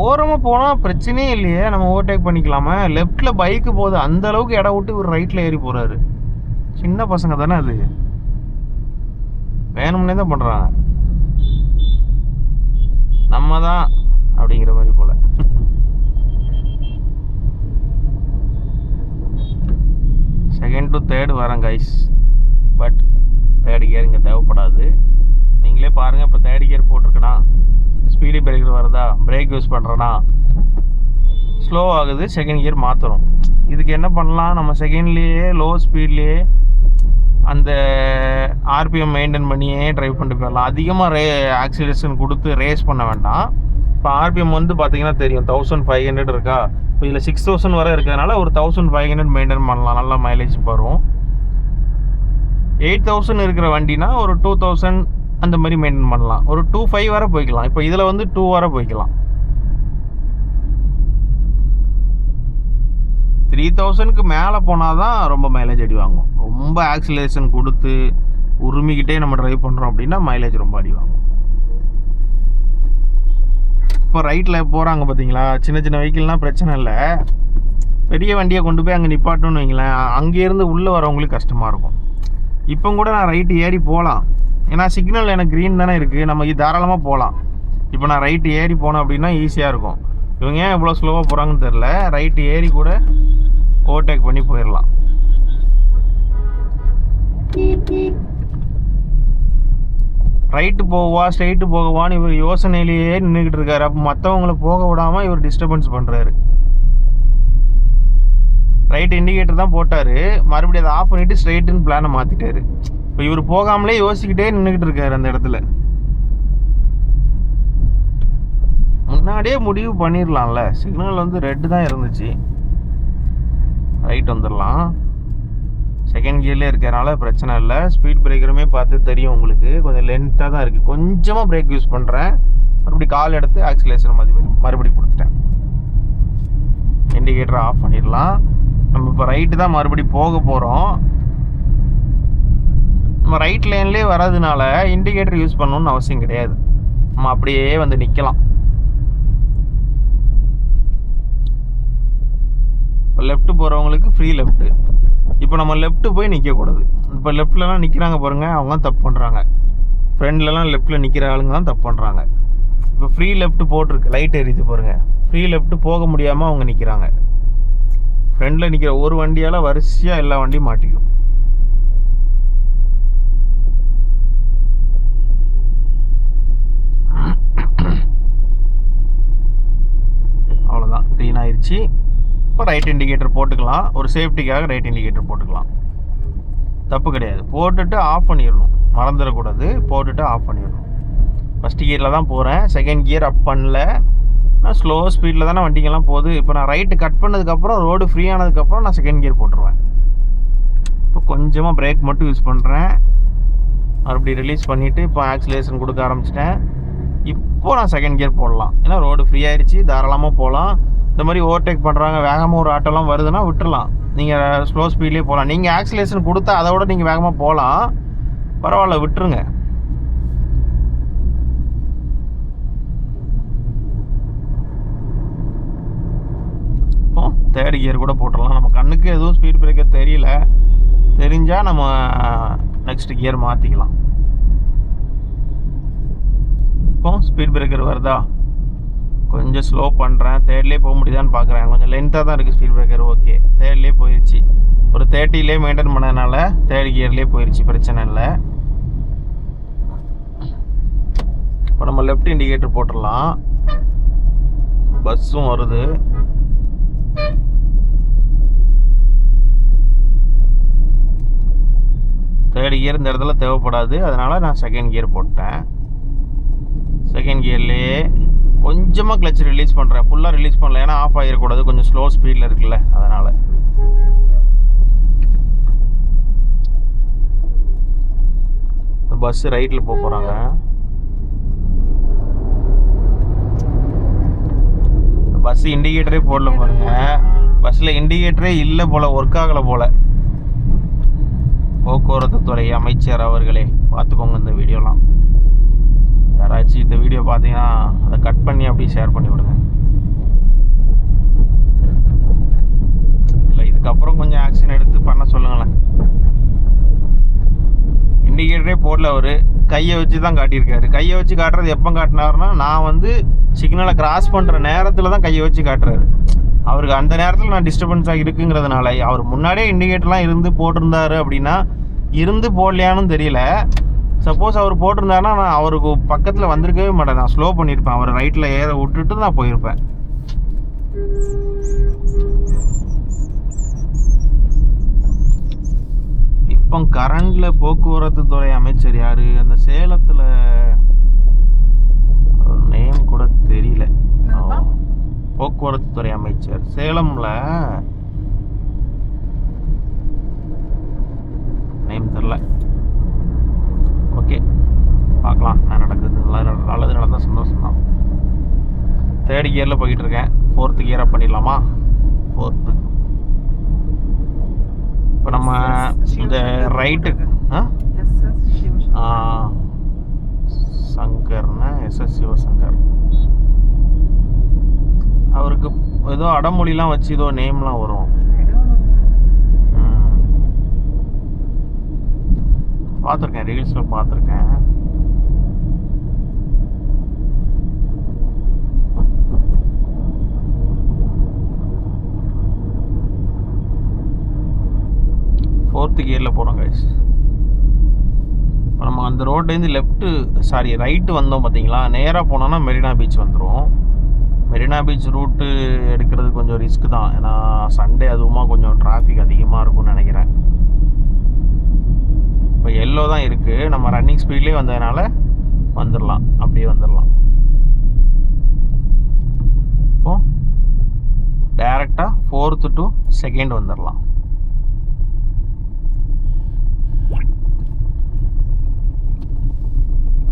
ஓரமாக போனால் பிரச்சனையே இல்லையே, நம்ம ஓவர்டேக் பண்ணிக்கலாமா? லெஃப்டில் பைக்கு போகுது, அந்த அளவுக்கு இடம் விட்டு ஒரு ரைட்டில் ஏறி போகிறாரு. சின்ன பசங்க தானே அது, வேணும்னே தான் பண்ணுறாங்க. நம்ம தான் அப்படிங்கிற மாதிரி போல. செகண்ட் டு தேர்டு வரேன் கைஸ். பட் 3rd கியர் இங்கே தேவைப்படாது. நீங்களே நீங்களே பாருங்கள். இப்போ தேர்ட் கியர் போட்டிருக்கேனா, ஸ்பீடு பிரேக்கர் வருதா, பிரேக் யூஸ் பண்ணுறேன்னா, ஸ்லோ ஆகுது. செகண்ட் கியர் மாற்றுறோம். இதுக்கு என்ன பண்ணலாம், நம்ம செகண்ட்லேயே லோ ஸ்பீட்லேயே அந்த ஆர்பிஎம் மெயின்டைன் பண்ணியே ட்ரைவ் பண்ணிட்டு போயிடலாம். அதிகமாக ஆக்சிலேஷன் கொடுத்து ரேஸ் பண்ண வேண்டாம். இப்போ ஆர்பிஎம் வந்து பார்த்தீங்கன்னா தெரியும் 1500 இருக்கா. இப்போ இதில் 6000 வரை இருக்கிறதுனால ஒரு 1500 மெயின்டைன் பண்ணலாம். நல்லா மைலேஜ் வரும். 8000 இருக்கிற வண்டினா ஒரு 2000 அந்த மாதிரி மெயின்டைன் பண்ணலாம். ஒரு 25 வரை போய்க்கலாம். இப்போ இதில் வந்து 2 வரை போய்க்கலாம். 3000க்கு மேலே போனால் தான் ரொம்ப மைலேஜ் அடி வாங்கும். ரொம்ப ஆக்சிலேஷன் கொடுத்து உரிமிக்கிட்டே நம்ம ட்ரைவ் பண்ணுறோம் அப்படின்னா மைலேஜ் ரொம்ப அடி வாங்கும். இப்போ ரைட்டில் போகிறாங்க பார்த்தீங்களா, சின்ன சின்ன வெஹிக்கிள்னால் பிரச்சனை இல்லை. பெரிய வண்டியை கொண்டு போய் அங்கே நிப்பாட்டணும்னு வைங்களேன், அங்கேருந்து உள்ளே வரவங்களுக்கு கஷ்டமாக இருக்கும். இப்போ கூட நான் ரைட்டு ஏறி போகலாம், ஏன்னா சிக்னல் எனக்கு க்ரீன் தானே இருக்குது, நம்ம தாராளமாக போகலாம். இப்போ நான் ரைட்டு ஏறி போனேன் அப்படின்னா ஈஸியாக இருக்கும். இவங்க ஏன் இவ்வளோ ஸ்லோவாக போகிறாங்கன்னு தெரில. ரைட்டு ஏறி கூட ஓவர்டேக் பண்ணி போயிடலாம். ரைட்டு போகவா ஸ்ட்ரைட்டு போகவான்னு இவர் யோசனையிலேயே நின்றுக்கிட்டு இருக்காரு. அப்போ மற்றவங்களை போக விடாமல் இவர் டிஸ்டர்பன்ஸ் பண்ணுறாரு. ரைட் இண்டிகேட்டர் தான் போட்டார், மறுபடியும் அதை ஆஃப் பண்ணிவிட்டு ஸ்ட்ரைட்டுன்னு பிளானை மாற்றிட்டாரு. இப்போ இவர் போகாமலே யோசிக்கிட்டே நின்றுக்கிட்டு இருக்காரு அந்த இடத்துல. முன்னாடியே முடிவு பண்ணிடலாம்ல, சிக்னல் வந்து ரெட்டு தான் இருந்துச்சு. ரைட் வந்துடலாம். செகண்ட் கியர்லேயே இருக்கிறனால பிரச்சனை இல்லை. ஸ்பீட் பிரேக்கருமே பார்த்து தெரியும் உங்களுக்கு, கொஞ்சம் லென்த்தாக தான் இருக்குது. கொஞ்சமாக பிரேக் யூஸ் பண்ணுறேன், மறுபடியும் கால் எடுத்து ஆக்சிலேஷன் மறுபடியும் கொடுத்துட்டேன். இண்டிகேட்டரை ஆஃப் பண்ணிடலாம். நம்ம இப்போ ரைட்டு தான் மறுபடியும் போக போகிறோம். நம்ம ரைட் லைன்லேயே வர்றதுனால இண்டிகேட்டர் யூஸ் பண்ணணும்னு அவசியம் கிடையாது. நம்ம அப்படியே வந்து நிற்கலாம். இப்போ லெஃப்ட்டு போகிறவங்களுக்கு ஃப்ரீ லெஃப்ட்டு. இப்போ நம்ம லெஃப்ட்டு போய் நிற்கக்கூடாது. இப்போ லெஃப்ட்லலாம் நிற்கிறாங்க பாருங்கள், அவங்களாம் தப்பு பண்ணுறாங்க. ஃப்ரெண்ட்லலாம் லெஃப்ட்டில் நிற்கிற ஆளுங்க தான் தப்பு பண்ணுறாங்க. இப்போ ஃப்ரீ லெஃப்ட்டு போட்டிருக்கு, லைட் எரியுது பாருங்கள். ஃப்ரீ லெஃப்ட்டு போக முடியாமல் அவங்க நிற்கிறாங்க. ஃப்ரெண்டில் நிற்கிற ஒரு வண்டியால் வரிசையாக எல்லா வண்டியும் மாட்டிக்கும். அவ்வளோதான், க்ளீன் ஆயிடுச்சு. இப்போ ரைட் இண்டிகேட்டர் போட்டுக்கலாம். ஒரு சேஃப்டிக்காக ரைட் இண்டிகேட்டர் போட்டுக்கலாம், தப்பு கிடையாது. போட்டுட்டு ஆஃப் பண்ணிடணும், மறந்துடக்கூடாது. போட்டுட்டு ஆஃப் பண்ணிடணும். ஃபஸ்ட் கியரில் தான் போகிறேன், செகண்ட் கியர் அப் பண்ணல. நான் ஸ்லோ ஸ்பீடில் தானே வண்டிங்கெல்லாம் போகுது. இப்போ நான் ரைட்டு கட் பண்ணதுக்கப்புறம் ரோடு ஃப்ரீ ஆனதுக்கப்புறம் நான் செகண்ட் கியர் போட்டுருவேன். இப்போ கொஞ்சமாக பிரேக் மட்டும் யூஸ் பண்ணுறேன், மறுபடியும் ரிலீஸ் பண்ணிவிட்டு இப்போ ஆக்சிலேஷன் கொடுக்க ஆரம்பிச்சிட்டேன். இப்போது நான் செகண்ட் கியர் போடலாம், ஏன்னா ரோடு ஃப்ரீ ஆகிடுச்சு, தாராளமாக போகலாம். இந்த மாதிரி ஓவர்டேக் பண்ணுறாங்க, வேகமாக ஒரு ஆட்டோலாம் வருதுன்னா விட்டுறலாம். நீங்கள் ஸ்லோ ஸ்பீட்லேயே போகலாம். நீங்கள் ஆக்சிலேஷன் கொடுத்தா அதை விட நீங்கள் வேகமாக போகலாம், பரவாயில்ல, விட்டுருங்க. இப்போ தேர்ட் கியர் கூட போட்டுடலாம். நம்ம கண்ணுக்கு எதுவும் ஸ்பீட் பிரேக்கர் தெரியல, தெரிஞ்சால் நம்ம நெக்ஸ்ட் கியர் மாற்றிக்கலாம். இப்போ ஸ்பீட் பிரேக்கர் வருதா, கொஞ்சம் ஸ்லோ பண்ணுறேன். தேர்ட்லேயே போக முடியுதான்னு பார்க்குறேன். கொஞ்சம் லென்த்தாக தான் இருக்குது ஸ்பீட் பிரேக்கர். ஓகே, தேர்ட்லேயே போயிடுச்சு. ஒரு 30லே மெயின்டைன் பண்ணதுனால தேர்ட் கியர்லேயே போயிடுச்சு, பிரச்சனை இல்லை. இப்போ நம்ம லெஃப்ட் இண்டிகேட்டர் போட்டுடலாம். பஸ்ஸும் வருது. தேர்ட் கியர் இந்த இடத்துல தேவைப்படாது, அதனால் நான் செகண்ட் கியர் போட்டேன். செகண்ட் கியர்லேயே கொஞ்சமாக கிளச் ரிலீஸ் பண்ணுறேன், ஃபுல்லாக ரிலீஸ் பண்ணல, ஏன்னா ஆஃப் ஆகிடக்கூடாது, கொஞ்சம் ஸ்லோ ஸ்பீடில் இருக்குல்ல, அதனால். பஸ்ஸு ரைட்டில் போக போகிறாங்க. பஸ்ஸு இண்டிகேட்டரே போடல பாருங்க. பஸ்ஸில் இண்டிகேட்டரே இல்லை போல், ஒர்க் ஆகலை போல். போக்குவரத்து துறை அமைச்சர் அவர்களே பார்த்துக்கோங்க இந்த வீடியோலாம். யாராச்சும் இந்த வீடியோ பார்த்தீங்கன்னா அதை கட் பண்ணி அப்படியே ஷேர் பண்ணி விடுங்க. இல்லை, இதுக்கப்புறம் கொஞ்சம் ஆக்ஷன் எடுத்து பண்ண சொல்லுங்களேன். இண்டிகேட்டரே போடல, அவர் கையை வச்சு தான் காட்டியிருக்காரு. கையை வச்சு காட்டுறது எப்போ காட்டினாருன்னா, நான் வந்து சிக்னலை கிராஸ் பண்ணுற நேரத்தில் தான் கையை வச்சு காட்டுறாரு. அவருக்கு அந்த நேரத்தில் நான் டிஸ்டர்பன்ஸாக இருக்குங்கிறதுனால. அவர் முன்னாடியே இண்டிகேட்டர்லாம் இருந்து போட்டிருந்தாரு அப்படின்னா, இருந்து போடலையான்னு தெரியல, சப்போஸ் அவர் போட்டிருந்தாருன்னா நான் அவருக்கு பக்கத்தில் வந்திருக்கவே மாட்டேன். நான் ஸ்லோ பண்ணியிருப்பேன். அவர் ரைட்டில் ஏற விட்டுட்டு நான் போயிருப்பேன். இப்போ கரண்ட்ல போக்குவரத்து துறை அமைச்சர் யாரு? அந்த சேலத்தில் நேம் கூட தெரியல. போக்குவரத்து துறை அமைச்சர் சேலம்ல நேம் தெரியல. ஓகே, பார்க்கலாம் என்ன நடக்குது. நல்லது நடந்தால் சந்தோஷம் தான். 3rd கியரில் போயிட்டு இருக்கேன். 4th கியர் அப் பண்ணிடலாமா? 4th. இப்போ நம்ம இந்த ரைட்டுக்கு சங்கர்னா SS சிவசங்கர். அவருக்கு ஏதோ அடமொழிலாம் வச்சு ஏதோ நேம்லாம் வரும். பார்த்துருக்கேன், ரீல்ஸில் பார்த்துருக்கேன். ஃபோர்த்து கியரில் போகிறோம் கைஸ். இப்போ நம்ம அந்த ரோட்லேருந்து ரைட்டு வந்தோம் பார்த்தீங்களா, நேராக போனோன்னா மெரினா பீச் வந்துடும். மெரினா பீச் ரூட்டு எடுக்கிறது கொஞ்சம் ரிஸ்க்கு தான். ஏன்னா சண்டே அதுவுமா கொஞ்சம் டிராஃபிக் அதிகமாக இருக்கும்னு நினைக்கிறேன். இப்போ எல்லோ தான் இருக்குது. நம்ம ரன்னிங் ஸ்பீட்லேயே வந்ததுனால வந்துடலாம், அப்படியே வந்துடலாம். இப்போ டைரெக்டாக 4th to 2nd வந்துடலாம்.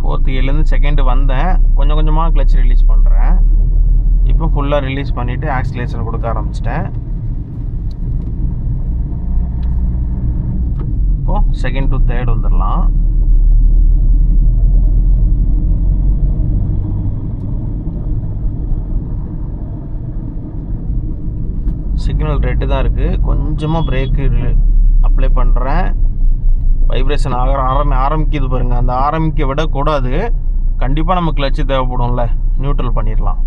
ஃபோர்த் கியர்லேருந்து 2nd வந்தேன். கொஞ்சம் கொஞ்சமாக கிளச் ரிலீஸ் பண்ணுறேன். இப்போ ஃபுல்லாக ரிலீஸ் பண்ணிவிட்டு ஆக்சிலேஷன் கொடுக்க ஆரம்பிச்சிட்டேன். இப்போது 2nd to 3rd வந்துடலாம். சிக்னல் ரெட்டு தான் இருக்குது. கொஞ்சமாக பிரேக்கு அப்ளை பண்ணுறேன். வைப்ரேஷன் ஆரம்பிக்குது பாருங்கள். அந்த ஆரம்பிக்க விடக்கூடாது. கண்டிப்பாக நம்ம கிளச்சு தேவைப்படும்ல. நியூட்ரல் பண்ணிடலாம்.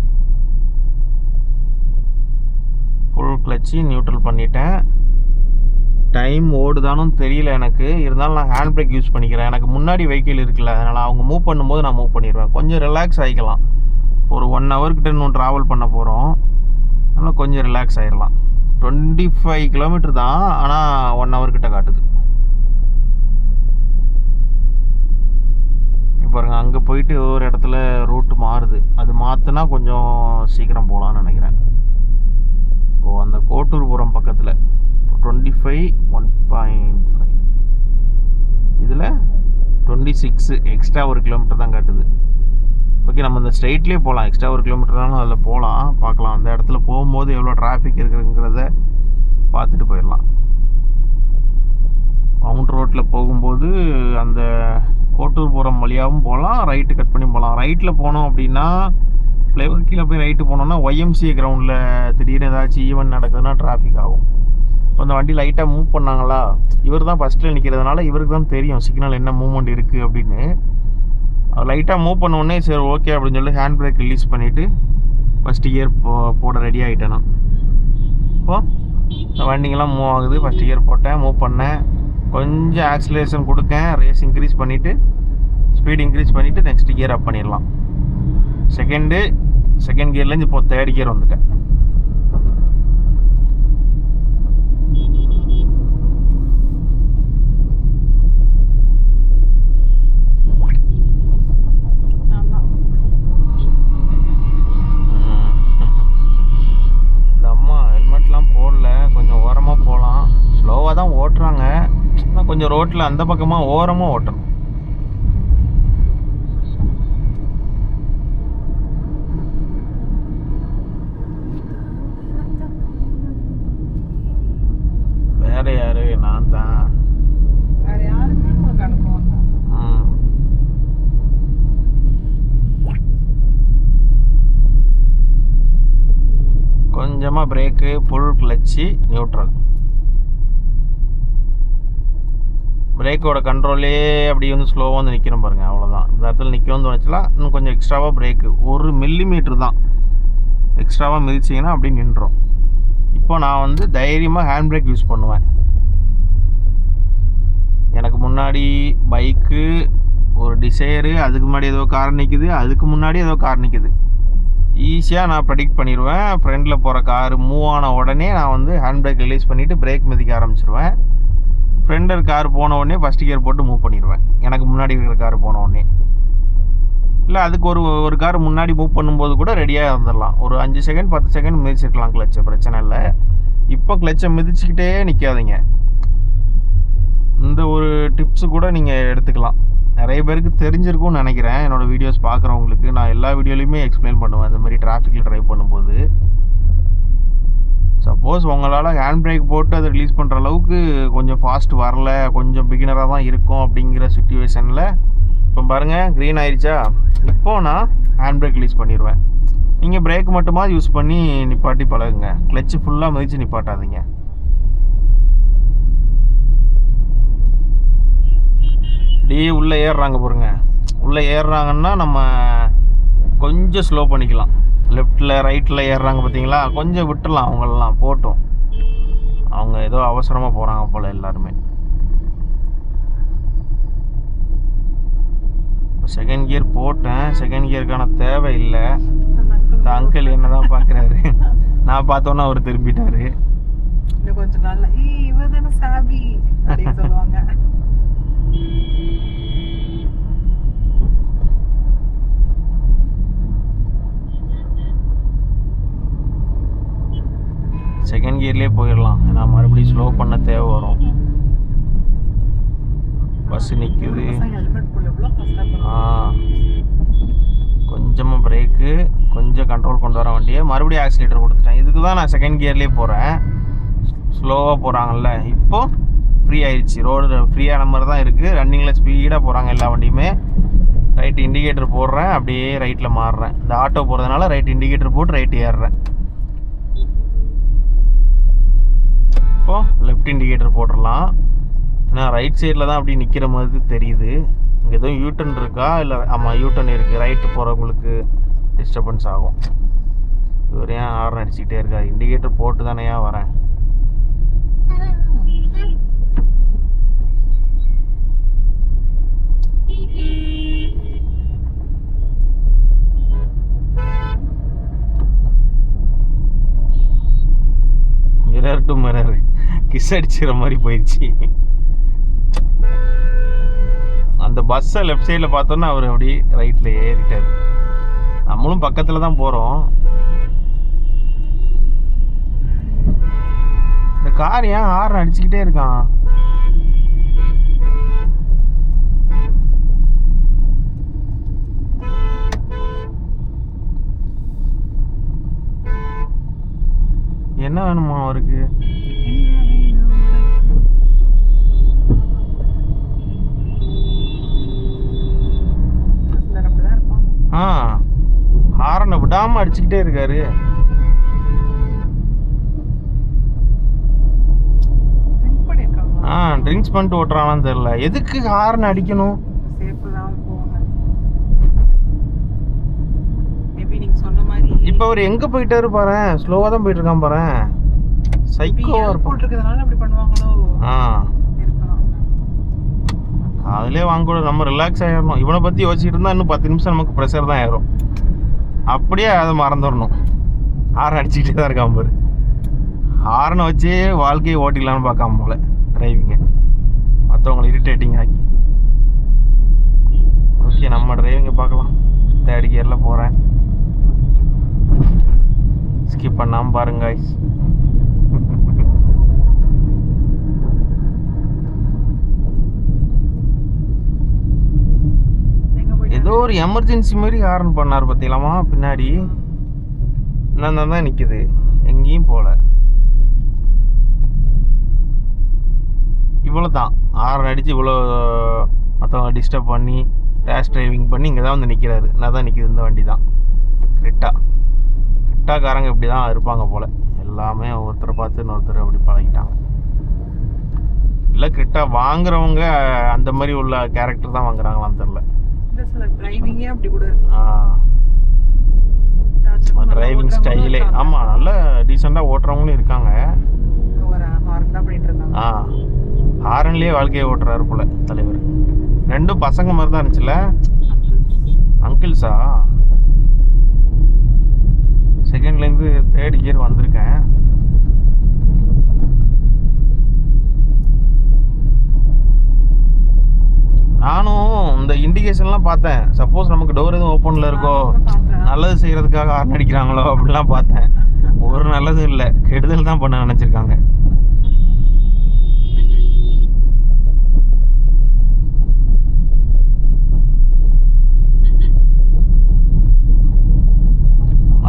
ஃபுல் கிளச்சு நியூட்ரல் பண்ணிட்டேன். டைம் ஓடுதானும் தெரியல எனக்கு. இருந்தாலும் நான் ஹேண்ட் பிரேக் யூஸ் பண்ணிக்கிறேன். எனக்கு முன்னாடி வெஹிக்கிள் இருக்குல்ல, அதனால் அவங்க மூவ் பண்ணும்போது நான் மூவ் பண்ணிடுவேன். கொஞ்சம் ரிலாக்ஸ் ஆகிக்கலாம். ஒரு 1 hour கிட்ட இன்னும் ட்ராவல் பண்ண போகிறோம். அதனால் கொஞ்சம் ரிலாக்ஸ் ஆகிடலாம். 25 கிலோமீட்டர் தான், ஆனால் 1 hour கிட்ட காட்டுது. பாருங்க, அங்கே போயிட்டு ஒரு இடத்துல ரூட்டு மாறுது. அது மாற்றினா கொஞ்சம் சீக்கிரம் போகலான்னு நினைக்கிறேன். ஓ, அந்த கோட்டூர்புரம் பக்கத்தில் 25 1.5 இதில் 26 எக்ஸ்ட்ரா 1 கிலோமீட்டர் தான் காட்டுது. ஓகே, நம்ம இந்த ஸ்ட்ரெயிட்லேயே போகலாம். எக்ஸ்ட்ரா 1 கிலோமீட்டர்னாலும் அதில் போகலாம். பார்க்கலாம் அந்த இடத்துல போகும்போது எவ்வளோ டிராஃபிக் இருக்குங்கிறத பார்த்துட்டு போயிடலாம். மவுண்ட் ரோட்டில் போகும்போது அந்த கோட்டூர்புரம் வழியாகவும் போகலாம், ரைட்டு கட் பண்ணி போகலாம். ரைட்டில் போனோம் அப்படின்னா ஃப்ளைஓவர் கீழே போய் ரைட்டு போனோம்னா YMCA கிரவுண்டில் திடீர்னு ஏதாச்சும் ஈவெண்ட் நடக்குதுன்னா டிராஃபிக் ஆகும். இப்போ அந்த வண்டி லைட்டாக மூவ் பண்ணாங்களா, இவர் தான் ஃபஸ்ட்டில் நிற்கிறதுனால இவருக்கு தான் தெரியும் சிக்னல் என்ன மூவ்மெண்ட் இருக்குது அப்படின்னு. லைட்டாக மூவ் பண்ணோடனே சரி ஓகே அப்படின்னு சொல்லி ஹேண்ட் பிரேக் ரிலீஸ் பண்ணிவிட்டு ஃபஸ்ட்டு கியர் போட ரெடி ஆகிட்டேன் நான். இப்போது வண்டிங்கெல்லாம் மூவ் ஆகுது. ஃபஸ்ட்டு கியர் போட்டேன், மூவ் பண்ணேன். கொஞ்சம் ஆக்சிலேஷன் கொடுக்கேன். ரேஸ் இன்க்ரீஸ் பண்ணிவிட்டு ஸ்பீட் இன்க்ரீஸ் பண்ணிவிட்டு நெக்ஸ்ட் கியர் அப் பண்ணிடலாம். செகண்ட் கியர்லேருந்து இப்போ 3rd கியர் வந்துட்டேன். இந்த அம்மா ஹெல்மெட்லாம் போடல, கொஞ்சம் ஓரமாக போகலாம். ஸ்லோவாக தான் ஓட்டுறாங்க, ஆனால் கொஞ்சம் ரோட்டில் அந்த பக்கமாக ஓரமாக ஓட்டணும். வேற யாரு? நான் தான். கொஞ்சமாக பிரேக்கு, ஃபுல் கிளச்சு, நியூட்ரல். பிரேக்கோட கண்ட்ரோலே அப்படி வந்து ஸ்லோவாக வந்து நிற்கிறோம் பாருங்கள், அவ்வளோதான். இந்த இடத்துல நிற்கணும்னு தோணுச்சுலாம் இன்னும் கொஞ்சம் எக்ஸ்ட்ராவாக பிரேக்கு 1 மில்லிமீட்டர் தான் எக்ஸ்ட்ராவாக மிதிச்சிங்கன்னா அப்படி நின்றோம். இப்போ நான் வந்து தைரியமாக ஹேண்ட் பிரேக் யூஸ் பண்ணுவேன். எனக்கு முன்னாடி பைக்கு ஒரு டிசைரு, அதுக்கு முன்னாடி ஏதோ கார் நிற்குது, அதுக்கு முன்னாடி ஏதோ கார் நிற்குது. ஈஸியாக நான் ப்ரெடிக்ட் பண்ணிடுவேன். ஃப்ரெண்டில் போகிற கார் மூவ் ஆன உடனே நான் வந்து ஹேண்ட் பிரேக் ரிலீஸ் பண்ணிவிட்டு பிரேக் மிதிக்க ஆரம்பிச்சிருவேன். ஃப்ரெண்டர் கார் போன உடனே ஃபஸ்ட் கியர் போட்டு மூவ் பண்ணிடுவேன், எனக்கு முன்னாடி இருக்கிற கார் போன உடனே. இல்லை அதுக்கு ஒரு கார் முன்னாடி மூவ் பண்ணும்போது கூட ரெடியாக இருந்துடலாம். ஒரு 5 செகண்ட் 10 செகண்ட் மிதிச்சிருக்கலாம் கிளச்சை, பிரச்சனை இல்லை. இப்போ கிளச்சை மிதிச்சுக்கிட்டே நிற்காதீங்க. இந்த ஒரு டிப்ஸு கூட நீங்கள் எடுத்துக்கலாம். நிறைய பேருக்கு தெரிஞ்சிருக்கும்னு நினைக்கிறேன். என்னோடய வீடியோஸ் பார்க்குறவங்களுக்கு நான் எல்லா வீடியோலையுமே எக்ஸ்பிளைன் பண்ணுவேன் இந்த மாதிரி டிராஃபிக்கில் ட்ரைவ் பண்ணும்போது. சப்போஸ் உங்களால் ஹேண்ட் பிரேக் போட்டு அதை ரிலீஸ் பண்ணுற அளவுக்கு கொஞ்சம் ஃபாஸ்ட் வரல, கொஞ்சம் பிகினராக தான் இருக்கும் அப்படிங்கிற சுச்சுவேஷனில், இப்போ பாருங்கள் க்ரீன் ஆயிடுச்சா, இப்போ நான் ஹேண்ட் பிரேக் ரிலீஸ் பண்ணிடுவேன். நீங்கள் பிரேக் மட்டுமா யூஸ் பண்ணி நிப்பாட்டி பழகுங்க, கிளச்சு ஃபுல்லாக மிதித்து நிப்பாட்டாதீங்க. அப்படியே உள்ளே ஏறுறாங்க பாருங்க, உள்ளே ஏறுறாங்கன்னா நம்ம கொஞ்சம் ஸ்லோ பண்ணிக்கலாம். லெஃப்டில் ரைட்டில் ஏறுறாங்க பார்த்தீங்களா, கொஞ்சம் விட்டுடலாம், அவங்களெல்லாம் போட்டோம். அவங்க ஏதோ அவசரமாக போகிறாங்க போல் எல்லாருமே. செகண்ட் கியர் போட்டேன், செகண்ட் கியருக்கான தேவை இல்லை. இந்த அங்கிள் என்ன தான் பார்க்குறாரு, நான் பார்த்தோன்னா அவர் திரும்பிட்டாரு. இன்னும் கொஞ்சம் நாள்ல இவ தானே சாபி அப்படின்னு சொல்லுவாங்க. செகண்ட் கியர்லேயே போயிடலாம், ஏன்னா மறுபடியும் ஸ்லோ பண்ண தேவை வரும். பஸ் நிற்குது. கொஞ்சமாக பிரேக்கு, கொஞ்சம் கண்ட்ரோல் கொண்டு வர வண்டியை, மறுபடியும் ஆக்சிலேட்டர் கொடுத்துட்டேன். இதுக்கு தான் நான் செகண்ட் கியர்லேயே போகிறேன். ஸ்லோவாக போகிறாங்கல்ல, இப்போது ஃப்ரீ ஆயிடுச்சு. ரோடு ஃப்ரீயான மாதிரி தான் இருக்குது. ரன்னிங்கில் ஸ்பீடாக போகிறாங்க எல்லா வண்டியுமே. ரைட் இண்டிகேட்டர் போடுறேன், அப்படியே ரைட்டில் மாறுறேன். இந்த ஆட்டோ போகிறதுனால ரைட் இண்டிகேட்டர் போட்டு ரைட்டு ஏறுறேன். இப்போது லெஃப்ட் இண்டிகேட்டர் போட்டுடலாம். ஏன்னா ரைட் சைடில் தான் அப்படி நிற்கிற மாதிரி தெரியுது. இங்கே எதுவும் யூட்டன் இருக்கா, இல்லை ஆமாம் யூட்டன் இருக்குது. ரைட்டு போகிறவங்களுக்கு டிஸ்டர்பன்ஸ் ஆகும். இவர் ஏன் ஹார்ன் அடிச்சுக்கிட்டே இருக்காரு, இண்டிகேட்டர் போட்டு தானே ஏன் வரேன். மிரர் டு மிரர் கிஸ் அடிச்சுற மாதிரி போயிடுச்சு. அந்த பஸ்ஸை லெஃப்ட் சைடில் பார்த்தோன்னா அவர் அப்படி ரைட்டில் ஏறிட்டார். நம்மளும் பக்கத்தில் தான் போகிறோம். இந்த கார் ஏன் ஹார்ன் அடிச்சுக்கிட்டே இருக்கான். என்ன வேணுமா அவருக்கு? ஹாரனை விடாம அடிச்சுக்கிட்டே இருக்காரு. ட்ரிங்க்ஸ் பண்ணிட்டு ஓட்டுறானான்னு தெரியல. எதுக்கு ஹாரன் அடிக்கணும்? இப்ப அவர் எங்க போயிட்டாரு பாரு, ஸ்லோவா தான் போயிட்டு இருக்கான் பாரு. சைக்கோவா இருப்பான். அதுலேயே வாங்க நம்ம ரிலாக்ஸ் ஆகிடணும். இவனை பற்றி யோசிச்சுட்டு இருந்தால் இன்னும் 10 நிமிஷம் நமக்கு ப்ரெஷர் தான் ஆயிரும். அப்படியே அதை மறந்துடணும். ஹார்ன் அடிச்சுக்கிட்டே தான் இருக்கான் பாரு. ஹார்னை வச்சே வாழ்க்கையை ஓட்டிக்கலான்னு பார்க்காம போல டிரைவிங்கை, மற்றவங்களை இரிட்டேட்டிங் ஆக்கி. ஓகே, நம்ம டிரைவிங்கை பார்க்கலாம். 3rd கியரில் போகிறேன். ஸ்கிப் பண்ணாமல் பாருங்க guys. ஏதோ ஒரு எமர்ஜென்சி மாதிரி ஹார்ன் பண்ணார் பார்த்தீங்களாமா பின்னாடி. நான் தான் நிற்குது, எங்கேயும் போகல. இவ்வளோ தான் ஹார்ன் அடித்து இவ்வளோ மற்றவங்க டிஸ்டர்ப் பண்ணி ரேஷ் டிரைவிங் பண்ணி இங்கே தான் வந்து நிற்கிறாரு. நான் தான் நிற்கிது இந்த வண்டி தான். கிட்டாக்காரங்க இப்படி தான் இருப்பாங்க போல். எல்லாமே ஒருத்தரை பார்த்து இன்னொருத்தர் அப்படி பழகிட்டாங்க. இல்லை கிட்டா வாங்குறவங்க அந்த மாதிரி உள்ள கேரக்டர் தான் வாங்குறாங்களான்னு தெரில. டிரைவிங் ஸ்டைலே ஆமாம், நல்ல டீசெண்டாக ஓட்டுறவங்களும் இருக்காங்க. ஹாரன்லேயே வாழ்க்கையை ஓட்டுறாரு போல தலைவர். ரெண்டும் பசங்க மாதிரி தான் இருந்துச்சுல. அங்கிள்ஸா? செகண்ட்லேருந்து தேர்ட் கியர் வந்திருக்கேன். நானும் இந்த இண்டிகேஷன்லாம் பார்த்தேன். சப்போஸ் நமக்கு டோர் எதுவும் ஓப்பனில் இருக்கோ, நல்லது செய்கிறதுக்காக ஹார்ன் அடிக்கிறாங்களோ அப்படிலாம் பார்த்தேன். ஒரு நல்லதும் இல்லை, கெடுதல் தான் பண்ண நினச்சிருக்காங்க.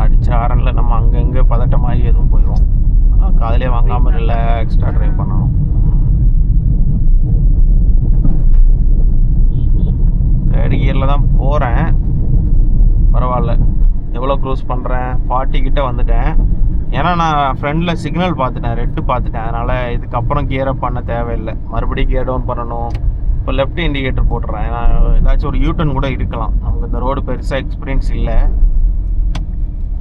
அடிச்ச ஹாரனில் நம்ம அங்கங்கே பதட்டமாகி எதுவும் போயிடும். காதலே வாங்காமல் ரிலாக்ஸ்டாக ட்ரைவ் பண்ணணும். தேர்ட் கியரில் தான் போகிறேன். பரவாயில்ல, எவ்வளோ க்ரூஸ் பண்ணுறேன், 40 கிட்ட வந்துட்டேன். ஏன்னா நான் ஃப்ரெண்டில் சிக்னல் பார்த்துட்டேன், ரெட்டு பார்த்துட்டேன். அதனால் இதுக்கப்புறம் கியரப் பண்ண தேவையில்லை. மறுபடியும் கியர் டவுன் பண்ணணும். இப்போ லெஃப்ட் இண்டிகேட்டர் போட்டுறேன். ஏன்னா ஏதாச்சும் ஒரு யூட்டர்ன் கூட இருக்கலாம். நமக்கு இந்த ரோடு பெருசாக எக்ஸ்பீரியன்ஸ் இல்லை.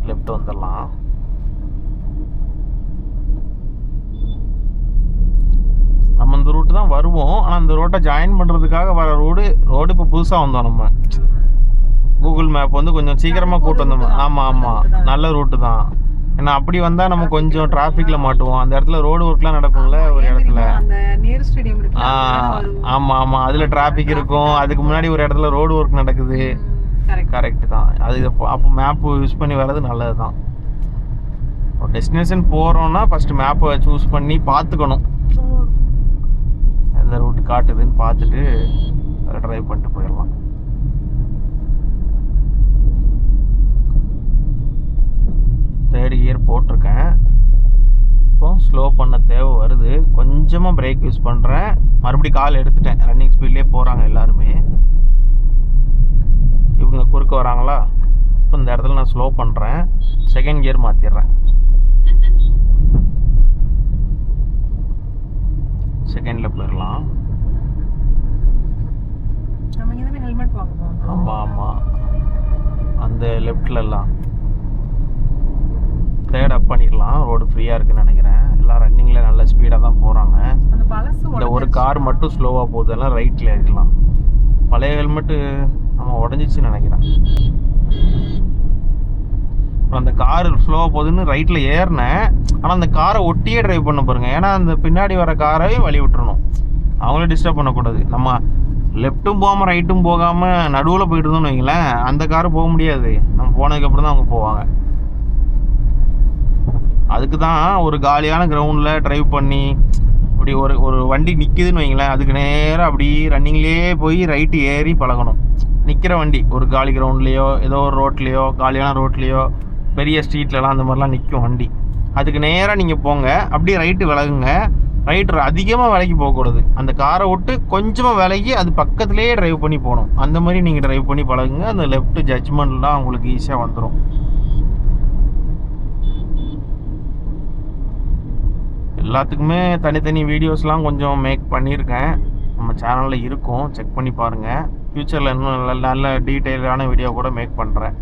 லெஃப்ட் வந்துடலாம். நம்ம இந்த ரூட்டு தான் வருவோம். ஆனால் அந்த ரோட்டை ஜாயின் பண்ணுறதுக்காக வர ரோடு இப்போ புதுசாக வந்தோம். நம்ம கூகுள் மேப் வந்து கொஞ்சம் சீக்கிரமாக கூட்டு வந்தோம். ஆமாம், நல்ல ரூட்டு தான். ஏன்னா அப்படி வந்தால் நம்ம கொஞ்சம் டிராஃபிக்கில் மாட்டுவோம். அந்த இடத்துல ரோடு ஒர்க்லாம் நடக்கும்ல ஒரு இடத்துல. ஆமாம், அதில் டிராஃபிக் இருக்கும். அதுக்கு முன்னாடி ஒரு இடத்துல ரோடு ஒர்க் நடக்குது. கரெக்டு தான். அது அப்போ மேப்பு யூஸ் பண்ணி வர்றது நல்லது தான். ஒரு டெஸ்டினேஷன் போகிறோன்னா ஃபஸ்ட்டு மேப்பை சூஸ் பண்ணி பார்த்துக்கணும், எந்த ரூட்டு காட்டுதுன்னு பார்த்துட்டு அதை ட்ரைவ் பண்ணிட்டு போயிடலாம். தேர்ட் கியர் போட்டிருக்கேன். இப்போ ஸ்லோ பண்ண தேவை வருது. கொஞ்சமாக பிரேக் யூஸ் பண்ணுறேன். மறுபடியும் கால் எடுத்துட்டேன். ரன்னிங் ஸ்பீட்லேயே போகிறாங்க எல்லாருமே. இவங்க குறுக்க வராங்களா? இப்போ இந்த இடத்துல நான் ஸ்லோ பண்ணுறேன். செகண்ட் கியர் மாற்றிடுறேன். செகண்டில் போயிடலாம். ஆமாம், அந்த லெஃப்ட்லலாம் தேர்ட் அப் பண்ணிடலாம். ரோடு ஃப்ரீயாக இருக்குன்னு நினைக்கிறேன். எல்லாம் ரன்னிங்கில் நல்ல ஸ்பீடாக தான் போகிறாங்க. இந்த ஒரு கார் மட்டும் ஸ்லோவாக போகுது. எல்லாம் ரைட்டில் ஏறிடலாம். பழைய ஹெல்மெட்டு நம்ம உடஞ்சிச்சின்னு நினைக்கிறேன். அப்புறம் அந்த கார் ஸ்லோவாக போகுதுன்னு ரைட்டில் ஏறினேன். ஆனால் அந்த காரை ஒட்டியே ட்ரைவ் பண்ண பாருங்க. ஏன்னா அந்த பின்னாடி வர காரையும் வழி விட்டுறணும். அவங்களே டிஸ்டர்ப் பண்ணக்கூடாது. நம்ம லெஃப்ட்டும் போகாமல் ரைட்டும் போகாமல் நடுவில் போயிட்டு இருந்தோம்னு வைங்களேன், அந்த காரு போக முடியாது. நம்ம போனதுக்கப்புறம் தான் அவங்க போவாங்க. அதுக்கு தான் ஒரு காலியான கிரவுண்டில் ட்ரைவ் பண்ணி இப்படி ஒரு வண்டி நிற்கிதுன்னு வைங்களேன், அதுக்கு நேராக அப்படி ரன்னிங்லேயே போய் ரைட்டு ஏறி பழகணும். நிற்கிற வண்டி ஒரு காலி கிரவுண்ட்லேயோ ஏதோ ஒரு ரோட்லேயோ காலியான ரோட்லேயோ பெரிய ஸ்ட்ரீட்லலாம் அந்த மாதிரிலாம் நிற்கும் வண்டி. அதுக்கு நேராக நீங்கள் போங்க. அப்படியே ரைட்டு விலகுங்க. ரைட்டு அதிகமாக விலைக்கு போகக்கூடாது. அந்த காரை விட்டு கொஞ்சமாக விலகி அது பக்கத்துலேயே ட்ரைவ் பண்ணி போகணும். அந்த மாதிரி நீங்கள் ட்ரைவ் பண்ணி பழகுங்க. அந்த லெஃப்ட் ஜட்ஜ்மெண்ட்லாம் உங்களுக்கு ஈஸியாக வந்துடும். எல்லாத்துக்குமே தனித்தனி வீடியோஸ்லாம் கொஞ்சம் மேக் பண்ணியிருக்கேன். நம்ம சேனலில் இருக்கும், செக் பண்ணி பாருங்கள். ஃப்யூச்சரில் இன்னும் நல்ல டீட்டெயிலான வீடியோ கூட மேக் பண்ணுறேன்.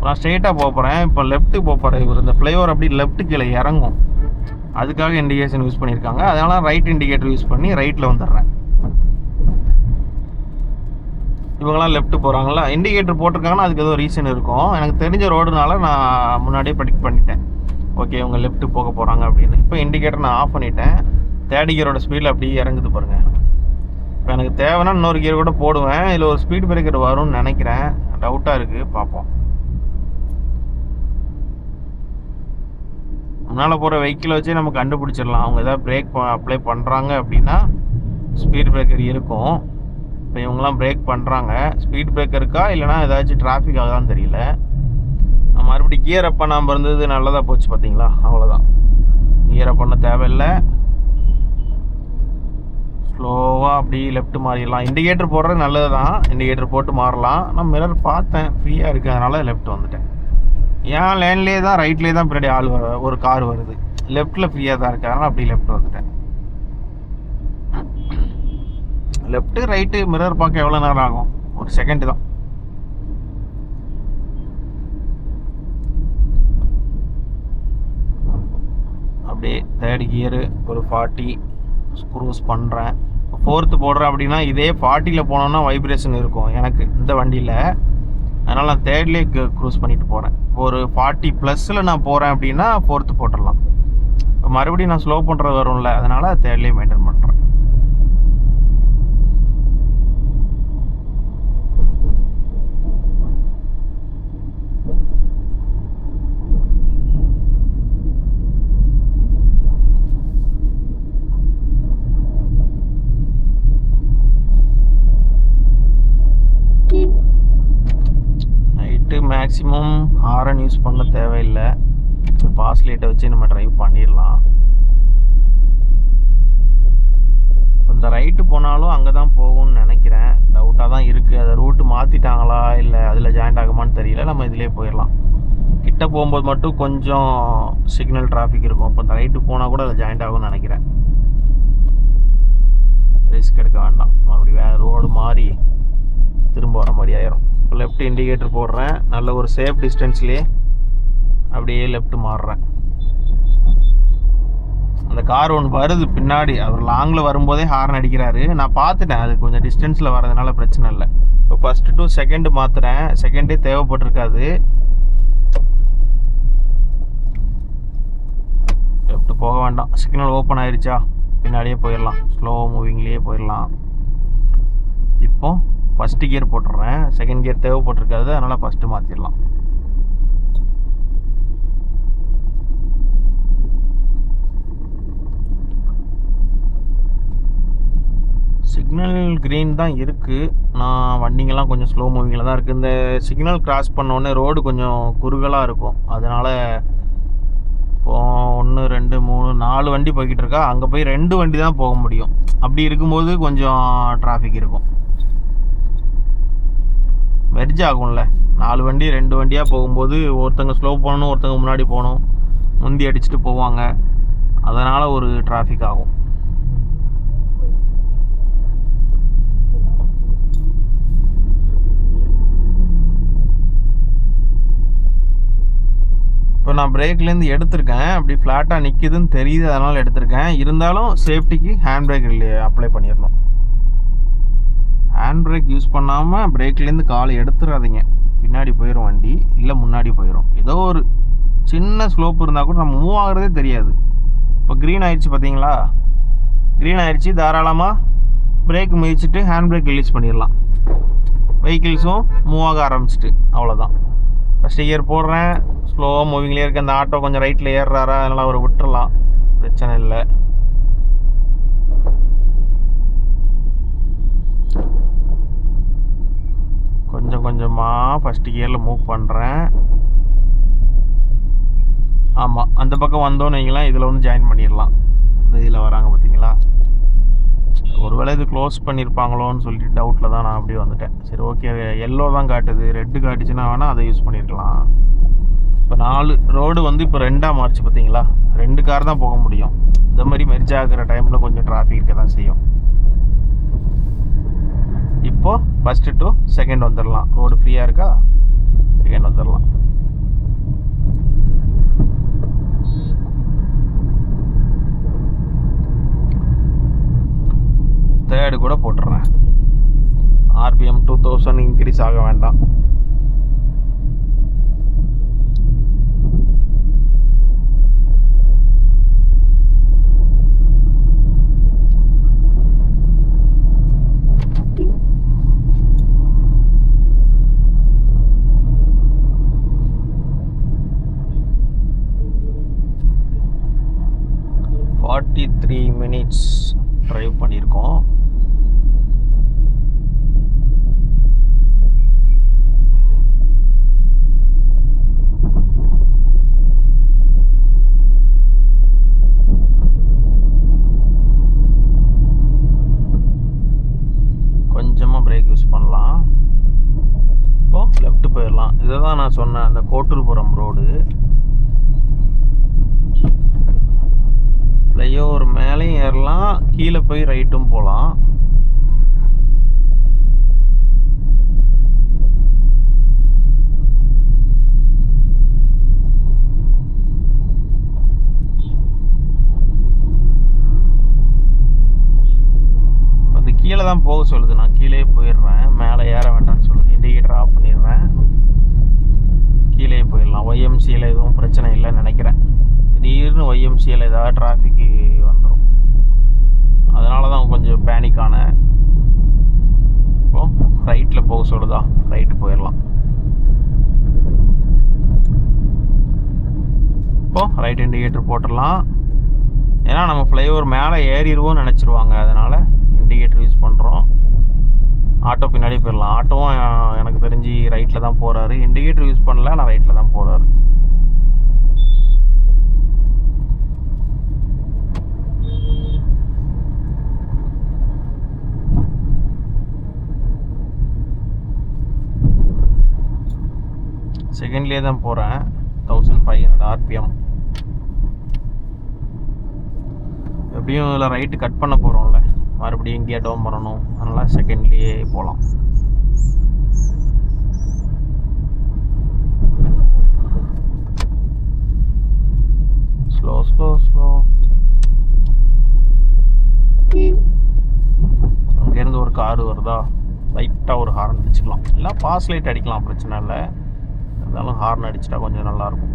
நான் ஸ்ட்ரெயிட்டாக போகிறேன். இப்போ லெஃப்ட்டு போகிறேன். இவர் இந்த ஃப்ளைஓவர் அப்படி லெஃப்ட்டு கீழே இறங்கும். அதுக்காக இண்டிகேஷன் யூஸ் பண்ணியிருக்காங்க. அதனால ரைட் இண்டிகேட்டர் யூஸ் பண்ணி ரைட்டில் வந்துடுறேன். இவங்களாம் லெஃப்ட்டு போகிறாங்களா? இண்டிகேட்டர் போட்டிருக்காங்கன்னா அதுக்கு ஏதோ ரீசன் இருக்கும். எனக்கு தெரிஞ்ச ரோடுனால நான் முன்னாடியே ப்ரெடிக்ட் பண்ணிட்டேன். ஓகே, இவங்க லெஃப்ட்டு போக போகிறாங்க அப்படின்னு. இப்போ இண்டிகேட்டர் நான் ஆஃப் பண்ணிட்டேன். தேர்ட் கியரோட ஸ்பீடில் அப்படியே இறங்குது பாருங்கள். இப்போ எனக்கு தேவைன்னா இன்னொரு கியர் கூட போடுவேன். இதில் ஒரு ஸ்பீட் பிரேக்கர் வரும்னு நினைக்கிறேன். டவுட்டாக இருக்குது, பார்ப்போம். முன்னால் போகிற வெஹிக்கிளை வச்சே நம்ம கண்டுபிடிச்சிடலாம். அவங்க எதாவது பிரேக் அப்ளை பண்ணுறாங்க அப்படின்னா ஸ்பீட் பிரேக்கர் இருக்கும். இப்போ இவங்கெல்லாம் பிரேக் பண்ணுறாங்க. ஸ்பீட் பிரேக்கர் இருக்கா இல்லைனா ஏதாச்சும் டிராஃபிக் ஆகுதான்னு தெரியல. மறுபடியும் கியர் அப் பண்ணாமல் இருந்தது நல்லதாக போச்சு. பார்த்தீங்களா? அவ்வளோதான். கியர் அப் பண்ண தேவையில்லை. ஸ்லோவாக அப்படி லெஃப்ட் மாறிடலாம். இண்டிகேட்டர் போடுறது நல்லது தான். இண்டிகேட்டர் போட்டு மாறலாம். நான் மிரர் பார்த்தேன், ஃப்ரீயாக இருக்குது, அதனால் லெஃப்ட் வந்துட்டேன். ஏன் லேன்லேயே தான் ரைட்லேயே தான் பின்னாடி ஒரு கார் வருது. லெஃப்ட்டில் ஃப்ரீயாக தான் இருக்குது, அதனால் அப்படி லெஃப்ட் வந்துட்டேன். லெஃப்ட்டு ரைட்டு மிரர் பார்க்க எவ்வளோ நேரம் ஆகும்? ஒரு செகண்ட் தான். அப்படியே தேர்ட் கியரு ஒரு 40 க்ரூஸ் பண்ணுறேன். 4th போடுறேன் அப்படின்னா இதே 40ல் போனோன்னா வைப்ரேஷன் இருக்கும் எனக்கு இந்த வண்டியில். அதனால் நான் 3லேயே க்ரூஸ் பண்ணிட்டு போகிறேன். ஒரு 40+ நான் போகிறேன் அப்படின்னா 4th போட்டுடலாம். இப்போ மறுபடியும் நான் ஸ்லோ பண்ணுறது வரும்ல, அதனால் 3லேயே மெயின்டைன் பண்ணுறேன். மேக்ஸிமம் ஹாரன் யூஸ் பண்ண தேவையில்லை. பாஸ் லைட்டை வச்சு நம்ம ட்ரைவ் பண்ணிடலாம். இந்த ரைட்டு போனாலும் அங்கே தான் போகும்னு நினைக்கிறேன். டவுட்டாக தான் இருக்குது. அதை ரூட்டு மாற்றிட்டாங்களா இல்லை அதில் ஜாயிண்ட் ஆகுமான்னு தெரியல. நம்ம இதிலே போயிடலாம். கிட்ட போகும்போது மட்டும் கொஞ்சம் சிக்னல் டிராஃபிக் இருக்கும். இப்போ இந்த ரைட்டு போனால் கூட அதில் ஜாயிண்ட் ஆகும்னு நினைக்கிறேன். ரிஸ்க் எடுக்க வேண்டாம். மறுபடியும் வேறு ரோடு மாறி திரும்ப வர மாதிரி ஆயிரும். இப்போ லெஃப்ட் இண்டிகேட்டர் போடுறேன். நல்ல ஒரு சேஃப் டிஸ்டன்ஸ்லேயே அப்படியே லெஃப்ட் மாறுறேன். அந்த கார் ஒன்று வருது பின்னாடி. அவர் லாங்கில் வரும்போதே ஹார்ன் அடிக்கிறாரு. நான் பார்த்துட்டேன், அது கொஞ்சம் டிஸ்டன்ஸில் வரதுனால பிரச்சனை இல்லை. இப்போ ஃபஸ்ட்டு டு செகண்டு மாற்றுறேன். செகண்டே தேவைப்பட்டிருக்காது. லெஃப்ட் போக வேண்டாம். சிக்னல் ஓப்பன் ஆயிடுச்சா, பின்னாடியே போயிடலாம். ஸ்லோ மூவிங்லேயே போயிடலாம். இப்போ ஃபஸ்ட்டு கியர் போட்டுடுறேன். செகண்ட் கியர் தேவைப்பட்டிருக்காது, அதனால் ஃபஸ்ட்டு மாற்றிடலாம். சிக்னல் க்ரீன் தான் இருக்குது. நான் வண்டிங்கெல்லாம் கொஞ்சம் ஸ்லோ மூவிங்கில் தான் இருக்குது. இந்த சிக்னல் கிராஸ் பண்ணோடனே ரோடு கொஞ்சம் குறுகலாக இருக்கும். அதனால் இப்போது 1 2 3 4 வண்டி போய்கிட்டு இருக்கா. அங்கே போய் 2 வண்டி தான் போக முடியும். அப்படி இருக்கும்போது கொஞ்சம் டிராஃபிக் இருக்கும். மெர்ஜ் ஆகும்ல. 4 வண்டி 2 வண்டியாக போகும்போது ஒருத்தங்க ஸ்லோ போகணும், ஒருத்தங்க முன்னாடி போகணும், முந்தி அடிச்சுட்டு போவாங்க. அதனால் ஒரு டிராஃபிக் ஆகும். இப்போ நான் பிரேக்லேருந்து எடுத்திருக்கேன். அப்படி ஃப்ளாட்டாக நிற்கிதுன்னு தெரியுது, அதனால் எடுத்திருக்கேன். இருந்தாலும் சேஃப்டிக்கு ஹேண்ட் பிரேக் அப்ளை பண்ணிடணும். ஹேண்ட் பிரேக் யூஸ் பண்ணாமல் பிரேக்லேருந்து காலை எடுத்துடாதீங்க. பின்னாடி போயிடும் வண்டி, இல்லை முன்னாடி போயிடும். ஏதோ ஒரு சின்ன ஸ்லோப் இருந்தால் கூட நம்ம மூவ் ஆகிறதே தெரியாது. இப்போ க்ரீன் ஆயிடுச்சு பார்த்தீங்களா? க்ரீன் ஆயிடுச்சு. தாராளமாக பிரேக் மிதிச்சுட்டு ஹேண்ட் பிரேக் ரிலீஸ் பண்ணிடலாம். வெஹிக்கிள்ஸும் மூவ் ஆக ஆரம்பிச்சிட்டு. அவ்வளோதான். ஃபஸ்ட்டு கியர் போடுறேன். ஸ்லோவாக மூவிங்லேயே இருக்க. அந்த ஆட்டோ கொஞ்சம் ரைட்டில் ஏறுறாரா, அதனால் அவர் விட்டுறலாம், பிரச்சனை இல்லை. கொஞ்சம் கொஞ்சமாக ஃபஸ்ட்டு கியரில் மூவ் பண்ணுறேன். ஆமாம், அந்த பக்கம் வந்தோன்னு வைங்களேன், இதில் வந்து ஜாயின் பண்ணிடலாம். இந்த இதில் வராங்க பார்த்தீங்களா? ஒருவேளை இது க்ளோஸ் பண்ணியிருப்பாங்களோன்னு சொல்லிட்டு டவுட்டில் தான் நான் அப்படியே வந்துட்டேன். சரி, ஓகே, எல்லோ தான் காட்டுது. ரெட்டு காட்டுச்சுன்னா வேணால் அதை யூஸ் பண்ணியிருக்கலாம். இப்போ 4 ரோடு வந்து இப்போ 2ஆக மாறிச்சு பார்த்தீங்களா? 2 கார் தான் போக முடியும். இந்த மாதிரி மெர்ஜ் ஆகிற டைமில் கொஞ்சம் டிராஃபிக் இருக்க தான் செய்யும். இப்போது ஃபஸ்ட்டு டு செகண்ட் வந்துடலாம். ரோடு ஃப்ரீயாக இருக்கா, செகண்ட் வந்துடலாம். தேர்டு கூட போட்டுடுறேன். RPM 2000 இன்க்ரீஸ் ஆக வேண்டாம். மினிட்ஸ் ட்ரைவ் பண்ணியிருக்கோம். கொஞ்சமாக பிரேக் யூஸ் பண்ணலாம். இப்போ லெஃப்ட் போயிடலாம். இதை தான் நான் சொன்னேன், அந்த கோட்டூர்புரம் ரோடு. ஃப்ளைஓவர் மேலேயும் ஏறலாம், கீழே போய் ரைட்டும் போகலாம். கீழே தான் போக சொல்லுது. நான் கீழே போயிடுறேன். மேலே ஏற வேண்டாம்னு சொல்லுது. இண்டிகேட்டர் ஆஃப் பண்ணிடுறேன். கீழே போயிடலாம். ஒய்எம்சியில் எதுவும் பிரச்சனை இல்லைன்னு நினைக்கிறேன். திடீர்னு ஒய்எம்சியில் ஏதாவது டிராஃபிக்கு வந்துடும். அதனால தான் கொஞ்சம் பேனிக் ஆனேன். இப்போ ரைட்டில் போக சொல்லுதா, ரைட்டு போயிடலாம். இப்போ ரைட் இண்டிகேட்டர் போட்டுடலாம். ஏன்னா நம்ம ஃப்ளைஓவர் மேலே ஏறிடுவோம்னு நினச்சிருவாங்க. அதனால் இண்டிகேட்டர் யூஸ் பண்ணுறோம். ஆட்டோ பின்னாடி போயிடலாம். ஆட்டோவும் எனக்கு தெரிஞ்சு ரைட்டில் தான் போகிறாரு. இண்டிகேட்டர் யூஸ் பண்ணல, நான் ரைட்டில் தான் போகிறாரு. செகண்ட்லேயே தான் போகிறேன். 1500 RPM. எப்படியும் இதில் ரைட்டு கட் பண்ண போகிறோம்ல, மறுபடியும் இங்கேயே டவுன் பண்ணணும். அதனால் செகண்ட்லேயே போகலாம். Slow slow slow. அங்கேருந்து ஒரு கார் வருதா, லைட்டாக ஒரு ஹார்ன் அடிச்சுக்கலாம். இல்லை பாஸ் லைட் அடிக்கலாம், பிரச்சனை இல்லை. இருந்தாலும் ஹார்ன் அடிச்சிட்டா கொஞ்சம் நல்லாயிருக்கும்.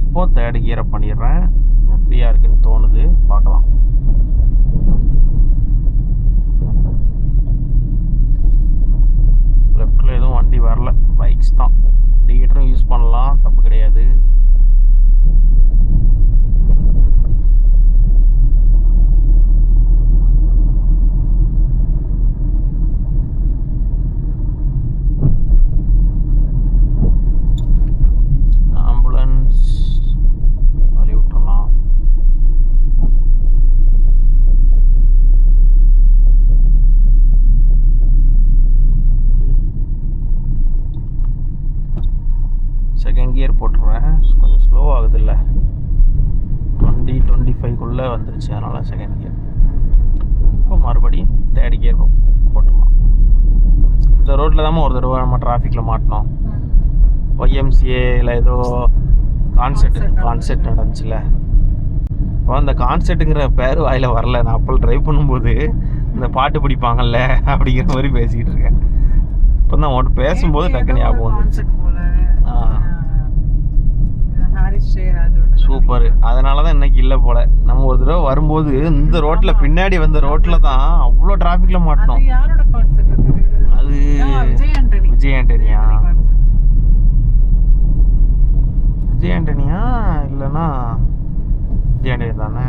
இப்போ தேர்ட் கியரை பண்ணிடுறேன். ஃப்ரீயாக இருக்குன்னு தோணுது, பார்க்கலாம். லெஃப்டில் எதுவும் வண்டி வரல, பைக்ஸ் தான். இண்டிகேட்டரும் யூஸ் பண்ணலாம், தப்பு கிடையாது. செகண்ட் கியர் போட்டுருவேன். கொஞ்சம் ஸ்லோ ஆகுது இல்லை, 20-25 வந்துருச்சு. அதனால் செகண்ட் கியர். இப்போ மறுபடியும் தேர்ட் கியர் போட்டுடலாம். இந்த ரோட்டில் தான் ஒரு தடவை நம்ம டிராஃபிக்கில் மாட்டினோம். ஒய்எம்சிஏயில் ஏதோ கான்செர்ட் நடந்துச்சுல. இப்போ அந்த கான்செர்ட்டுங்கிற பேர் வாயில் வரல. நான் அப்போ ட்ரைவ் பண்ணும்போது இந்த பாட்டு பிடிப்பாங்கல்ல அப்படிங்கிற மாதிரி பேசிக்கிட்டு இருக்கேன். இப்போ தான் அவன்கிட்ட பேசும்போது டக்குனு ஞாபகம் வந்துச்சு. சூப்பர். அதனால தான் இன்னைக்கு இல்லை போல. நம்ம ஒரு தடவை வரும்போது இந்த ரோட்டில் பின்னாடி வந்த ரோட்டில் தான் அவ்வளோ டிராஃபிக்கில் மாட்டோம். அது விஜய் ஆண்டனியா இல்லைன்னா விஜய் ஆண்டனி தானே.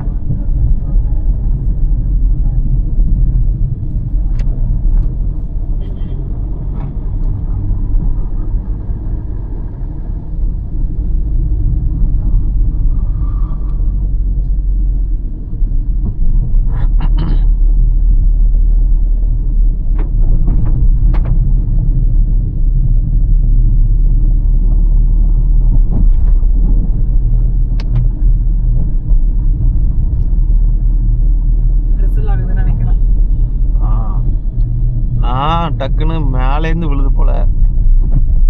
டக்குன்னு மேலேருந்து விழுது போல,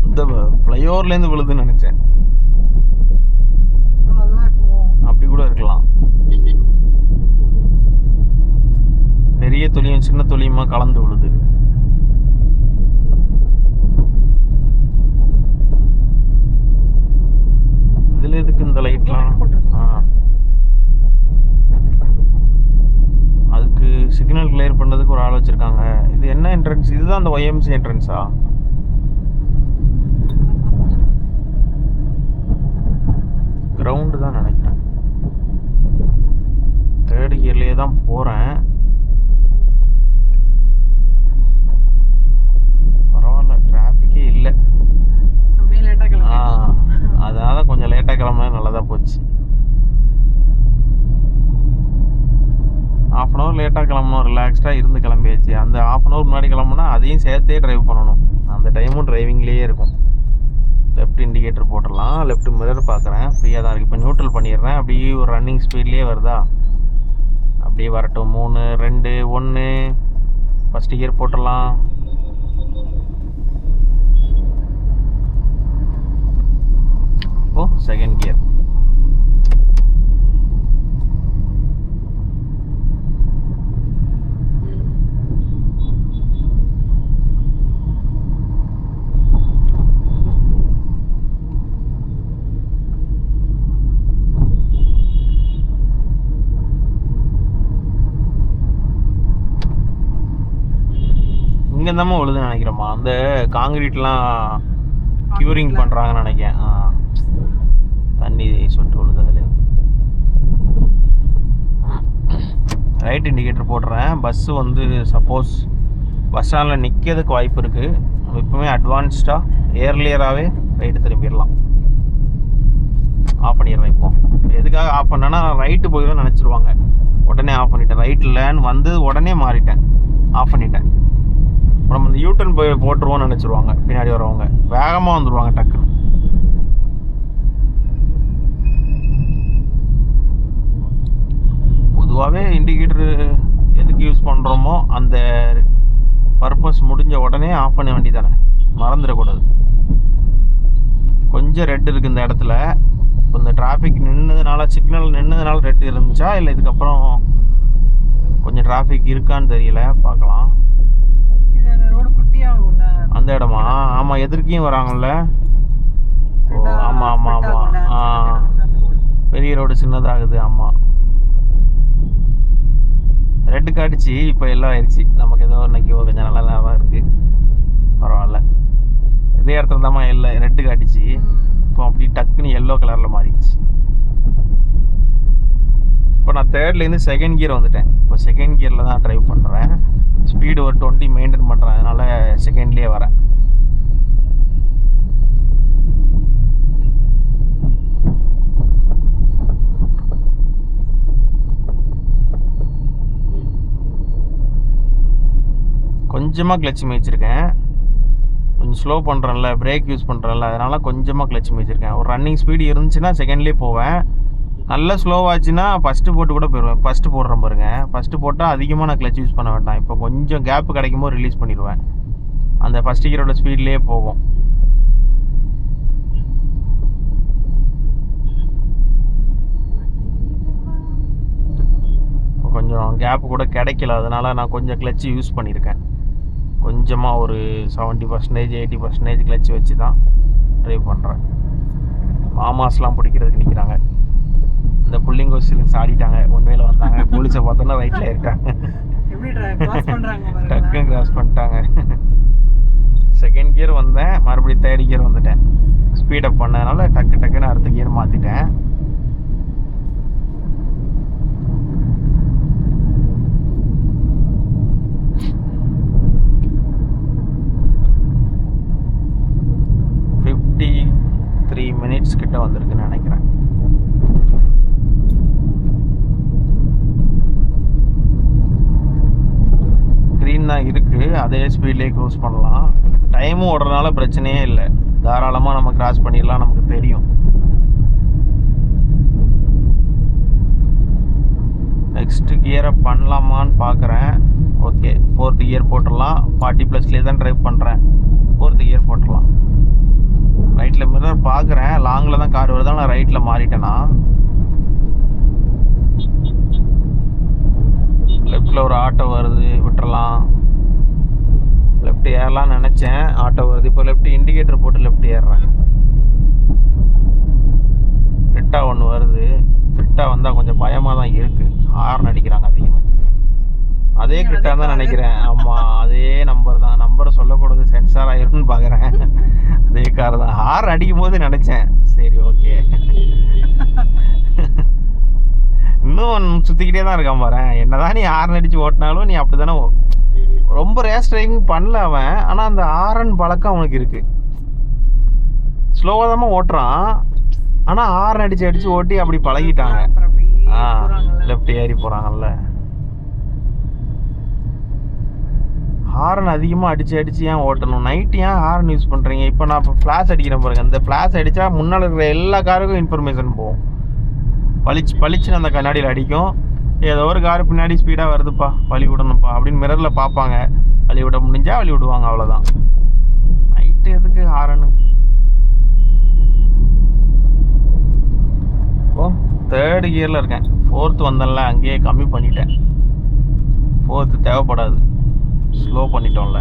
இந்த ஃப்ளைஓவர்லேருந்து விழுதுன்னு நினச்சேன். அப்படி கூட இருக்கலாம். பெரிய துளியும் சின்ன துளியுமா கலந்து விழுது. இதில் எதுக்கு இந்த லைட்லாம்? அதுக்கு சிக்னல் கிளியர் பண்ணதுக்கு ஒரு ஆள் வச்சுருக்காங்க. இது என்ன என்ட்ரன்ஸ்? இதுதான் அந்த ஒய்எம்சி என்ட்ரன்ஸா? கிரவுண்டு தான் நினைக்கிறேன். தேர்ட் கியர்லேயே தான் போகிறேன். பரவாயில்ல, டிராஃபிக்கே இல்லை. அதனால கொஞ்சம் லேட்டாக கிளம்புனா நல்லதாக போச்சு. ½ hour லேட்டாக கிளம்பணும், ரிலாக்ஸ்டாக இருந்து கிளம்பியாச்சு. அந்த ½ hour முன்னாடி கிளம்புனா அதையும் சேர்த்தே ட்ரைவ் பண்ணணும். அந்த டைமும் டிரைவிங்லேயே இருக்கும். லெஃப்ட் இண்டிகேட்டர் போட்டுடலாம். லெஃப்ட் மிரர் பார்க்குறேன், ஃப்ரீயாக தான் இருக்குது. இப்போ நியூட்ரல் பண்ணிடுறேன். அப்படியே ஒரு ரன்னிங் ஸ்பீட்லேயே வருதா? அப்படியே வரட்டும். 3 2 1. ஃபஸ்ட்டு கியர் போட்டுடலாம். இப்போது செகண்ட் கியர். இருந்தாமல் விழுதுன்னு நினைக்கிறேம்மா. அந்த காங்கிரீட்லாம் க்யூரிங் பண்ணுறாங்கன்னு நினைக்கிறேன். தண்ணி சொட்டு விழுது அதில். ரைட் இண்டிகேட்டர் போடுறேன். பஸ்ஸு வந்து சப்போஸ் பஸ் ஸ்டாண்டில் நிற்கிறதுக்கு வாய்ப்பு இருக்குது. நம்ம இப்போவுமே அட்வான்ஸ்டாக ஏர்லியராகவே ரைட்டு திரும்பிடலாம். ஆஃப் பண்ணிடுறேன். இப்போ எதுக்காக ஆஃப் பண்ணேன்னா ரைட்டு போயிடும் நினச்சிருவாங்க. உடனே ஆஃப் பண்ணிட்டேன். ரைட்டில்னு வந்து உடனே மாறிட்டேன், ஆஃப் பண்ணிட்டேன். நம்ம இந்த யூட்டன் போய் போட்டுருவோம்னு நினச்சிருவாங்க பின்னாடி வரவங்க. வேகமாக வந்துடுவாங்க டக்குன்னு. பொதுவாகவே இண்டிகேட்டரு எதுக்கு யூஸ் பண்ணுறோமோ அந்த பர்பஸ் முடிஞ்ச உடனே ஆஃப் பண்ண வேண்டியதானே, மறந்துடக்கூடாது. கொஞ்சம் ரெட் இருக்குது இந்த இடத்துல. இப்போ இந்த டிராஃபிக் நின்னதுனால, சிக்னல் நின்னதுனால ரெட் இருந்துச்சா இல்லை இதுக்கப்புறம் கொஞ்சம் டிராஃபிக் இருக்கான்னு தெரியல, பார்க்கலாம். ரோடு குட்டியாகும்ல அந்த இடமா? ஆமாம், எதிர்க்கையும் வராங்கல்ல. ஓ ஆமாம் ஆமாம் ஆமாம். பெரிய ரோடு சின்னதாகுது. ஆமாம், ரெட்டு காட்டுச்சு. இப்போ எல்லாம் ஆயிடுச்சு. நமக்கு ஏதோ இன்னைக்கு கொஞ்சம் நல்லா தான் இருக்குது, பரவாயில்ல. இதே இடத்துல தாம்மா இல்லை ரெட்டு காட்டுச்சு. இப்போ அப்படி டக்குன்னு எல்லோ கலரில் மாறிடுச்சு. இப்போ நான் தேர்ட்லேருந்து செகண்ட் கியர் வந்துட்டேன். இப்போ செகண்ட் கியரில் தான் ட்ரைவ் பண்ணுறேன். ஸ்பீடு ஒரு 20 மெயின்டைன் பண்ணுறேன். அதனால் செகண்ட்லேயே வரேன். கொஞ்சமாக கிளச் மேய்ச்சிருக்கேன். கொஞ்சம் ஸ்லோ பண்ணுறேன்ல, பிரேக் யூஸ் பண்ணுறேன்ல, அதனால் கொஞ்சமாக கிளச் மேய்ச்சிருக்கேன். ஒரு ரன்னிங் ஸ்பீடு இருந்துச்சுன்னா செகண்ட்லேயே போவேன். நல்ல ஸ்லோவாச்சுன்னா ஃபஸ்ட்டு போட்டு கூட போயிடுவேன். ஃபஸ்ட்டு போடுறேன் பாருங்கள். ஃபஸ்ட்டு போட்டால் அதிகமாக நான் கிளச் யூஸ் பண்ண வேண்டாம். இப்போ கொஞ்சம் கேப்பு கிடைக்கும் போது ரிலீஸ் பண்ணிடுவேன். அந்த ஃபஸ்ட் கியரோட ஸ்பீட்லேயே போகும். கொஞ்சம் கேப்பு கூட கிடைக்கல, அதனால் நான் கொஞ்சம் கிளச்சு யூஸ் பண்ணியிருக்கேன். கொஞ்சமாக ஒரு 70% 80% கிளச்சு வச்சு தான் ட்ரைவ் பண்ணுறேன். மாமாஸ்லாம் பிடிக்கிறதுக்கு நிற்கிறாங்க. இந்த புள்ளிங்கோசிலுக்கு சாடிட்டாங்க. உண்மையில் வந்தாங்க. போலீஸை பார்த்தோன்னா ரைட்டில் இருக்காங்க. டக்குன்னு கிராஸ் பண்ணிட்டாங்க. செகண்ட் கியர் வந்தேன், மறுபடியும் தேர்ட் கியர் வந்துட்டேன். ஸ்பீடப் பண்ணதுனால டக்குன்னு அடுத்த கியர் மாற்றிட்டேன். மினிட்ஸ் கிட்ட வந்திருக்குன்னு நினைக்கிறேன். க்ரீன் தான் இருக்குது, அதே ஸ்பீட்லேயே க்ரூஸ் பண்ணலாம். டைமும் ஓடுறதுனால பிரச்சனையே இல்லை. தாராளமாக நம்ம கிராஸ் பண்ணிடலாம், நமக்கு தெரியும். நெக்ஸ்ட்டு கியரை பண்ணலாமான்னு பார்க்குறேன். ஓகே, 4th கியர் போட்டுடலாம். 40+லேயே தான் ட்ரைவ் பண்ணுறேன். 4th கியர் போட்டுடலாம். ரைட்டில் மிரர் பார்க்குறேன். லாங்கில் தான் கார் வருதா, நான் ரைட்டில் மாறிட்டேன்னா. லெஃப்டில் ஒரு ஆட்டோ வருது, விட்டுறலாம். லெஃப்ட் ஏறலாம்னு நினச்சேன், ஆட்டோ வருது. இப்போ லெஃப்ட் இண்டிகேட்டர் போட்டு லெஃப்ட் ஏறுறேன். ஃபிட்டா ஒன்று வருது. ஃபிட்டா வந்தால் கொஞ்சம் பயமாக தான் இருக்குது. ஹார்ன் அடிக்கிறாங்க அதிகமாக. அதே கிரிட்டா தான் நினைக்கிறேன். ஆமாம், அதே நம்பர் தான். நம்பரை சொல்லக்கூடாது, சென்சார் ஆயிரும்னு பார்க்குறேன். அதே கார் தான். ஹார்ன் அடிக்கும் போது நினச்சேன், சரி ஓகே. இன்னும் சுற்றிக்கிட்டே தான் இருக்கான் பாரு. என்னதான் நீ ஹார்ன் அடித்து ஓட்டினாலும் நீ அப்படி தானே. ரொம்ப ரேஸ் டிரைவிங் பண்ணல அவன், ஆனால் அந்த ஹார்ன் பழக்கம் அவனுக்கு இருக்குது. ஸ்லோவாக தான் ஓட்டுறான், ஆனால் ஹார்ன் அடித்து ஓட்டி அப்படி பழகிட்டாங்க. லெஃப்ட் ஏறி போகிறாங்கல்ல. ஹார்ன் அதிகமாக அடித்து ஏன் ஓட்டணும்? நைட்டு ஏன் ஹார்ன் யூஸ் பண்ணுறீங்க? இப்போ நான் இப்போ ஃப்ளாஷ் அடிக்கிறேன் பாருங்கள். அந்த ஃப்ளாஷ் அடித்தா முன்னால் இருக்கிற எல்லா காருக்கும் இன்ஃபர்மேஷன் போகும். பளிச்சுன்னு அந்த கண்ணாடியில் அடிக்கும். ஏதோ ஒரு கார் பின்னாடி ஸ்பீடாக வருதுப்பா, வழி விடணும்ப்பா அப்படின்னு மிரரில் பார்ப்பாங்க. வழி விட முடிஞ்சால் வழி விடுவாங்க, அவ்வளோதான். நைட்டு எதுக்கு ஹாரனு? ஓ, 3rd கியரில் இருக்கேன். 4th வந்தேன்ல, அங்கேயே கம்மி பண்ணிட்டேன். 4th தேவைப்படாது, ஸ்லோ பண்ணிட்டோம்ல.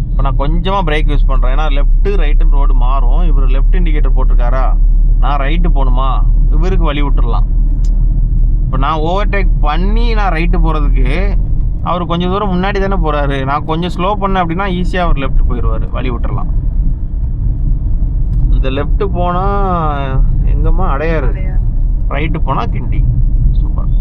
இப்போ நான் கொஞ்சமாக பிரேக் யூஸ் பண்ணுறேன். ஏன்னா லெஃப்ட்டு ரைட்டுன்னு ரோடு மாறும். இவர் லெஃப்ட் இண்டிகேட்டர் போட்டிருக்காரா, நான் ரைட்டு போகணுமா, இவருக்கு வழி விட்டுடலாம். இப்போ நான் ஓவர்டேக் பண்ணி நான் ரைட்டு போகிறதுக்கு அவர் கொஞ்சம் தூரம் முன்னாடி தானே போகிறாரு. நான் கொஞ்சம் ஸ்லோ பண்ணேன் அப்படின்னா ஈஸியாக அவர் லெஃப்ட் போயிடுவார், வழி விட்டுறலாம். இந்த லெஃப்ட் போனால் எங்கம்மா அடையாறு, ரைட்டு போனால் கிண்டி. சூப்பர்.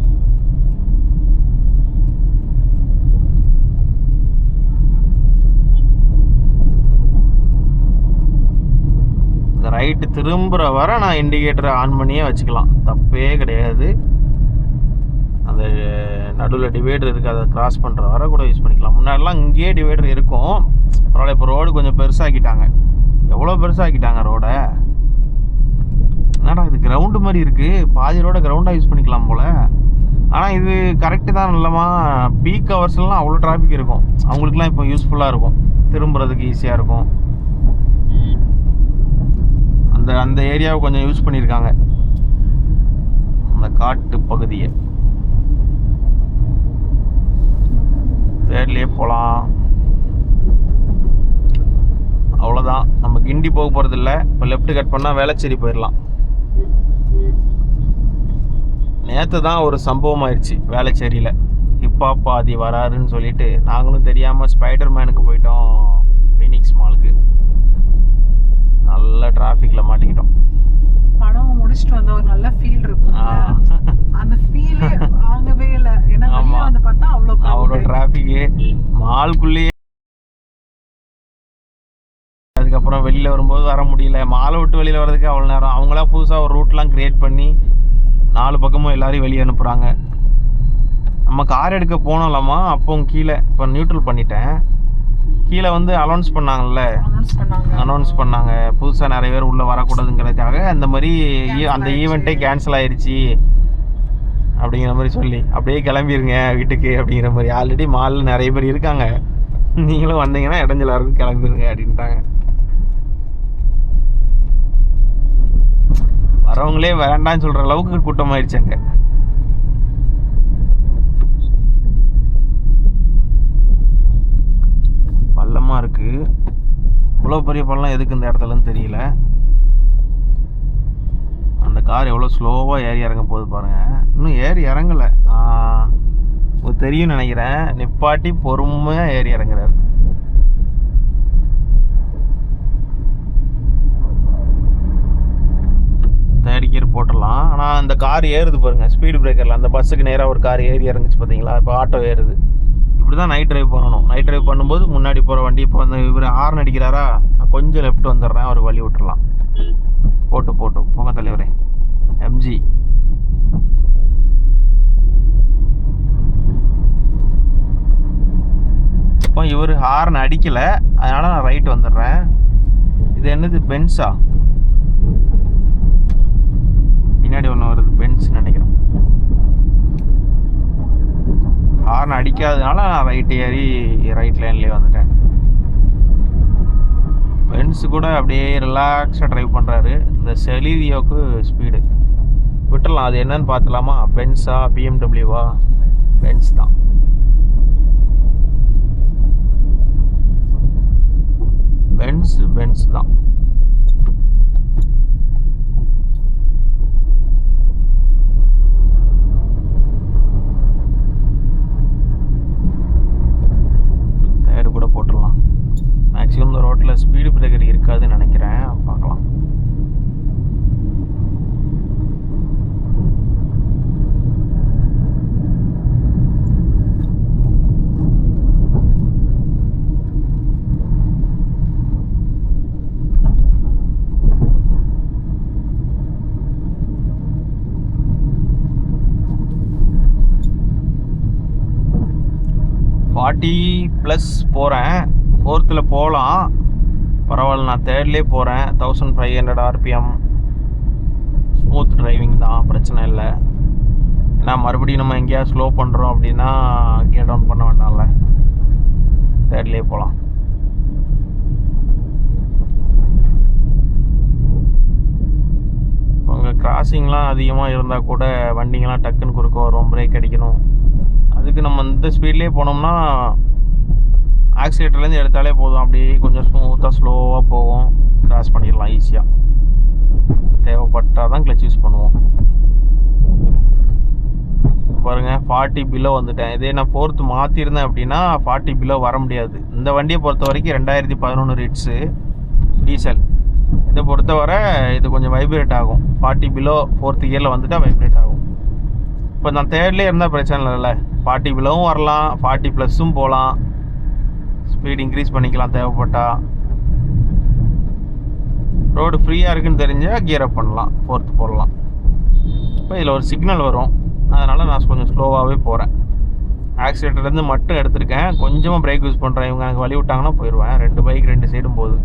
இந்த ரைட்டு திரும்புகிற வர நான் இண்டிகேட்டரை ஆன் பண்ணியே வச்சுக்கலாம், தப்பே கிடையாது. அந்த நடுவில் டிவைடர் இருக்குது, அதை கிராஸ் பண்ணுற வர கூட யூஸ் பண்ணிக்கலாம். முன்னாடிலாம் இங்கேயே டிவைடர் இருக்கும், பரவாயில்ல. இப்போ ரோடு கொஞ்சம் பெருசாக்கிட்டாங்க. எவ்வளோ பெருசாக்கிட்டாங்க ரோடை. என்னடா இது கிரவுண்டு மாதிரி இருக்குது, பாதி ரோட கிரவுண்டாக யூஸ் பண்ணிக்கலாம் போல். ஆனால் இது கரெக்டு தான். இல்லைம்மா, பீக் ஹவர்ஸ்லாம் அவ்வளோ டிராஃபிக் இருக்கும், அவங்களுக்குலாம் இப்போ யூஸ்ஃபுல்லாக இருக்கும், திரும்புறதுக்கு ஈஸியாக இருக்கும். அந்த ஏரியாவை கொஞ்சம் யூஸ் பண்ணியிருக்காங்க, அந்த காட்டு பகுதியை. தேர்ட்லேயே போகலாம். அவ்வளோதான், நம்ம கிண்டி போக போகிறது இல்லை. இப்போ லெஃப்ட் கட் பண்ணால் வேளச்சேரி போயிடலாம். நேற்று தான் ஒரு சம்பவம் ஆயிடுச்சு வேளச்சேரியில். ஹிப்ஹாப் ஆதி வராருன்னு சொல்லிட்டு நாங்களும் தெரியாமல் ஸ்பைடர் மேனுக்கு போயிட்டோம், ஃபீனிக்ஸ் மாலுக்கு. நல்ல டிராஃபிக்கில் மாட்டிக்கிட்டோம். படம் முடிச்சுட்டு வந்த ஒரு நல்ல ஃபீல் இருக்கும், அந்த ஃபீலே வாங்கவே இல்லை. ஏன்னா வெளியே வந்து பார்த்தா அவ்வளோ டிராஃபிக்கு மால்குள்ளேயே. அதுக்கப்புறம் வெளியில் வரும்போது வர முடியல, மாலை விட்டு வெளியில் வர்றதுக்கு அவ்வளோ நேரம். அவங்களா புதுசாக ஒரு ரூட்லாம் க்ரியேட் பண்ணி 4 பக்கமும் எல்லாரையும் வெளியே அனுப்புகிறாங்க. நம்ம கார் எடுக்க போனோம்லாமா, அப்போ கீழே இப்போ நியூட்ரல் பண்ணிட்டேன். கீழே வந்து அனௌன்ஸ் பண்ணாங்க புதுசாக நிறைய பேர் உள்ளே வரக்கூடாதுங்கிறதுக்காக. அந்த மாதிரி அந்த ஈவெண்ட்டே கேன்சல் ஆயிடுச்சு அப்படிங்கிற மாதிரி சொல்லி அப்படியே கிளம்பிடுங்க வீட்டுக்கு அப்படிங்கிற மாதிரி. ஆல்ரெடி மாலில் நிறைய பேர் இருக்காங்க, நீங்களும் வந்தீங்கன்னா இடைஞ்சலா இருக்கு, கிளம்பிடுங்க அப்படின்ட்டாங்க. வரவங்களே வேண்டான்னு சொல்கிற அளவுக்கு கூட்டமாயிடுச்சு அங்கே. பள்ளமாக இருக்குது, இவ்வளோ பெரிய பள்ளம் எதுக்கு இந்த இடத்துலன்னு தெரியல. அந்த கார் எவ்வளோ ஸ்லோவாக ஏறி இறங்க போகுது பாருங்கள். இன்னும் ஏறி இறங்கலை, தெரியும் நினைக்கிறேன். நிப்பாட்டி பொறுமையாக ஏறி இறங்குறாரு. தேர்ட் கியர் போட்டுடலாம். ஆனால் அந்த கார் ஏறுது பாருங்கள் ஸ்பீடு பிரேக்கரில். அந்த பஸ்ஸுக்கு நேராக ஒரு கார் ஏறி இறங்குச்சு பார்த்தீங்களா. இப்போ ஆட்டோ ஏறுது. இப்படி தான் நைட் ட்ரைவ் பண்ணணும். நைட் ட்ரைவ் பண்ணும்போது முன்னாடி போகிற வண்டி, இப்போ வந்து இவர் ஹார்ன் அடிக்கிறாரா, நான் கொஞ்சம் லெஃப்ட் வந்துடுறேன், அவருக்கு வழி விட்டுறலாம். போட்டு போங்க தலைவரே. எம்ஜி இப்போ இவர் ஹார்ன் அடிக்கலை, அதனால் நான் ரைட் வந்துடுறேன். இது என்னது, பென்ஸா? பின்னாடி ஒன்று வருது, பென்ஸ்ன்னு நினைக்கிறேன். ஹார்ன் அடிக்காததுனால நான் ரைட் ஏறி ரைட் லைன்லேயே வந்துட்டேன். பென்ஸ் கூட அப்படியே ரிலாக்ஸாக ட்ரைவ் பண்ணுறாரு. இந்த செலீரியோவுக்கு ஸ்பீடு விட்டுடலாம். அது என்னன்னு பார்த்துலாமா? பென்ஸா பிஎம்டபிள்யூவா? பென்ஸ் தான். பென்ஸ் தான். தேர்டு கூட போட்டுடலாம். மேக்ஸிமம் இந்த ரோட்டில் ஸ்பீடு பிரேக்கர் இருக்காதுன்னு நினைக்கிறேன், பார்க்கலாம். +40 போகிறேன். 4th போகலாம், பரவாயில்ல. நான் தேர்ட்லேயே போகிறேன். 1500 RPM. ஸ்மூத் டிரைவிங் தான், பிரச்சனை இல்லை. ஏன்னா மறுபடியும் நம்ம எங்கேயாவது ஸ்லோ பண்ணுறோம் அப்படின்னா கியர் டவுன் பண்ண வேண்டாம்ல. தேர்ட்லேயே போகலாம். உங்கள் கிராசிங்லாம் அதிகமாக இருந்தால் கூட வண்டிங்கெலாம் டக்குன்னு குறுக்க வரும், பிரேக் அடிக்கணும். அதுக்கு நம்ம இந்த ஸ்பீட்லேயே போனோம்னா ஆக்சிலேட்டர்லேருந்து எடுத்தாலே போதும், அப்படியே கொஞ்சம் ஸ்மூத்தாக ஸ்லோவாக போகும், கிராஸ் பண்ணிடலாம் ஈஸியாக. தேவைப்பட்டால் தான் கிளச் யூஸ் பண்ணுவோம். பாருங்கள், 40 பிலோ வந்துட்டேன். இதே நான் 4th மாற்றிருந்தேன் அப்படின்னா 40 பிலோ வர முடியாது. இந்த வண்டியை பொறுத்த வரைக்கும் 2011 ரிட்ஸு டீசல். இதை பொறுத்தவரை இது கொஞ்சம் வைப்ரேட் ஆகும். 40 பிலோ 4th கியரில் வந்துட்டால் வைப்ரேட் ஆகும். இப்போ நான் 3ர்ட்லேயே இருந்தால் பிரச்சனை இல்லைல்ல. 40 பிலோவும் வரலாம், 40 ப்ளஸ்ஸும் போகலாம், ஸ்பீட் இன்க்ரீஸ் பண்ணிக்கலாம் தேவைப்பட்டா. ரோடு ஃப்ரீயாக இருக்குன்னு தெரிஞ்சால் கியர் அப் பண்ணலாம், 4th போடலாம். இப்போ இதில் ஒரு சிக்னல் வரும், அதனால் நான் கொஞ்சம் ஸ்லோவாகவே போகிறேன். ஆக்சிலேட்டர்லேருந்து மட்டும் எடுத்திருக்கேன், கொஞ்சமாக பிரேக் யூஸ் பண்ணுறேன். இவங்க எனக்கு வழி விட்டாங்கன்னா போயிடுவேன். 2 பைக் 2 சைடும் போகுது.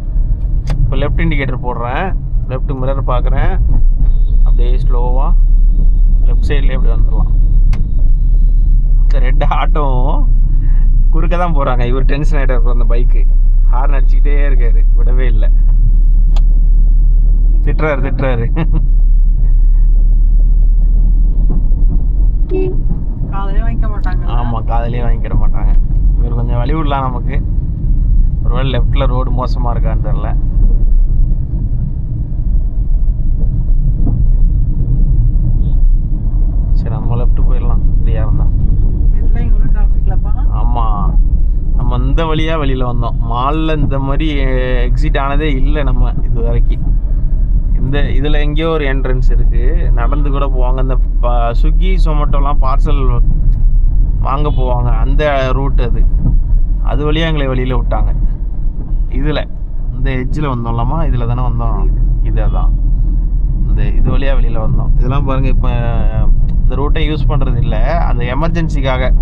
இப்போ லெஃப்ட் இண்டிகேட்டர் போடுறேன், லெஃப்ட் மிரர் பார்க்குறேன், அப்படியே ஸ்லோவாக லெஃப்ட் சைட்லேயே அப்படி வந்துடலாம். இந்த 2 ஆட்டோவும் குறுக்க தான் போகிறாங்க. இவர் டென்ஷன் ஆகிட்டார், அந்த பைக்கு ஹார்ன் அடிச்சுக்கிட்டே இருக்காரு, விடவே இல்லை. திட்டுறாரு காதலே வாங்கிக்க மாட்டாங்க. ஆமாம், காதலே வாங்கிக்கிட மாட்டாங்க. இவர் கொஞ்சம் வழி விடலாம் நமக்கு. ஒருவேளை லெஃப்டில் ரோடு மோசமாக இருக்கான்னு தெரில. சரி, நம்ம லெஃப்ட் போயிடலாம் ஃப்ரீயாக இருந்தால். ஆமாம், நம்ம இந்த வழியாக வெளியில் வந்தோம். மாலில் இந்த மாதிரி எக்ஸிட் ஆனதே இல்லை நம்ம இது வரைக்கும். இந்த இதில் எங்கேயோ ஒரு என்ட்ரன்ஸ் இருக்குது, நடந்து கூட போவாங்க. இந்த ஸ்விக்கி சொமேட்டோலாம் பார்சல் வாங்க போவாங்க, அந்த ரூட் அது வழியாக எங்களை வெளியில் விட்டாங்க. இதில் இந்த எட்ஜில் வந்தோம்லாமா, இதில் தானே வந்தோம். இதே தான் இது வழியாக வெளியில் வந்தோம். இதெல்லாம் பாருங்கள், இப்போ இந்த ரூட்டை யூஸ் பண்ணுறது இல்லை, அந்த எமர்ஜென்சிக்காக.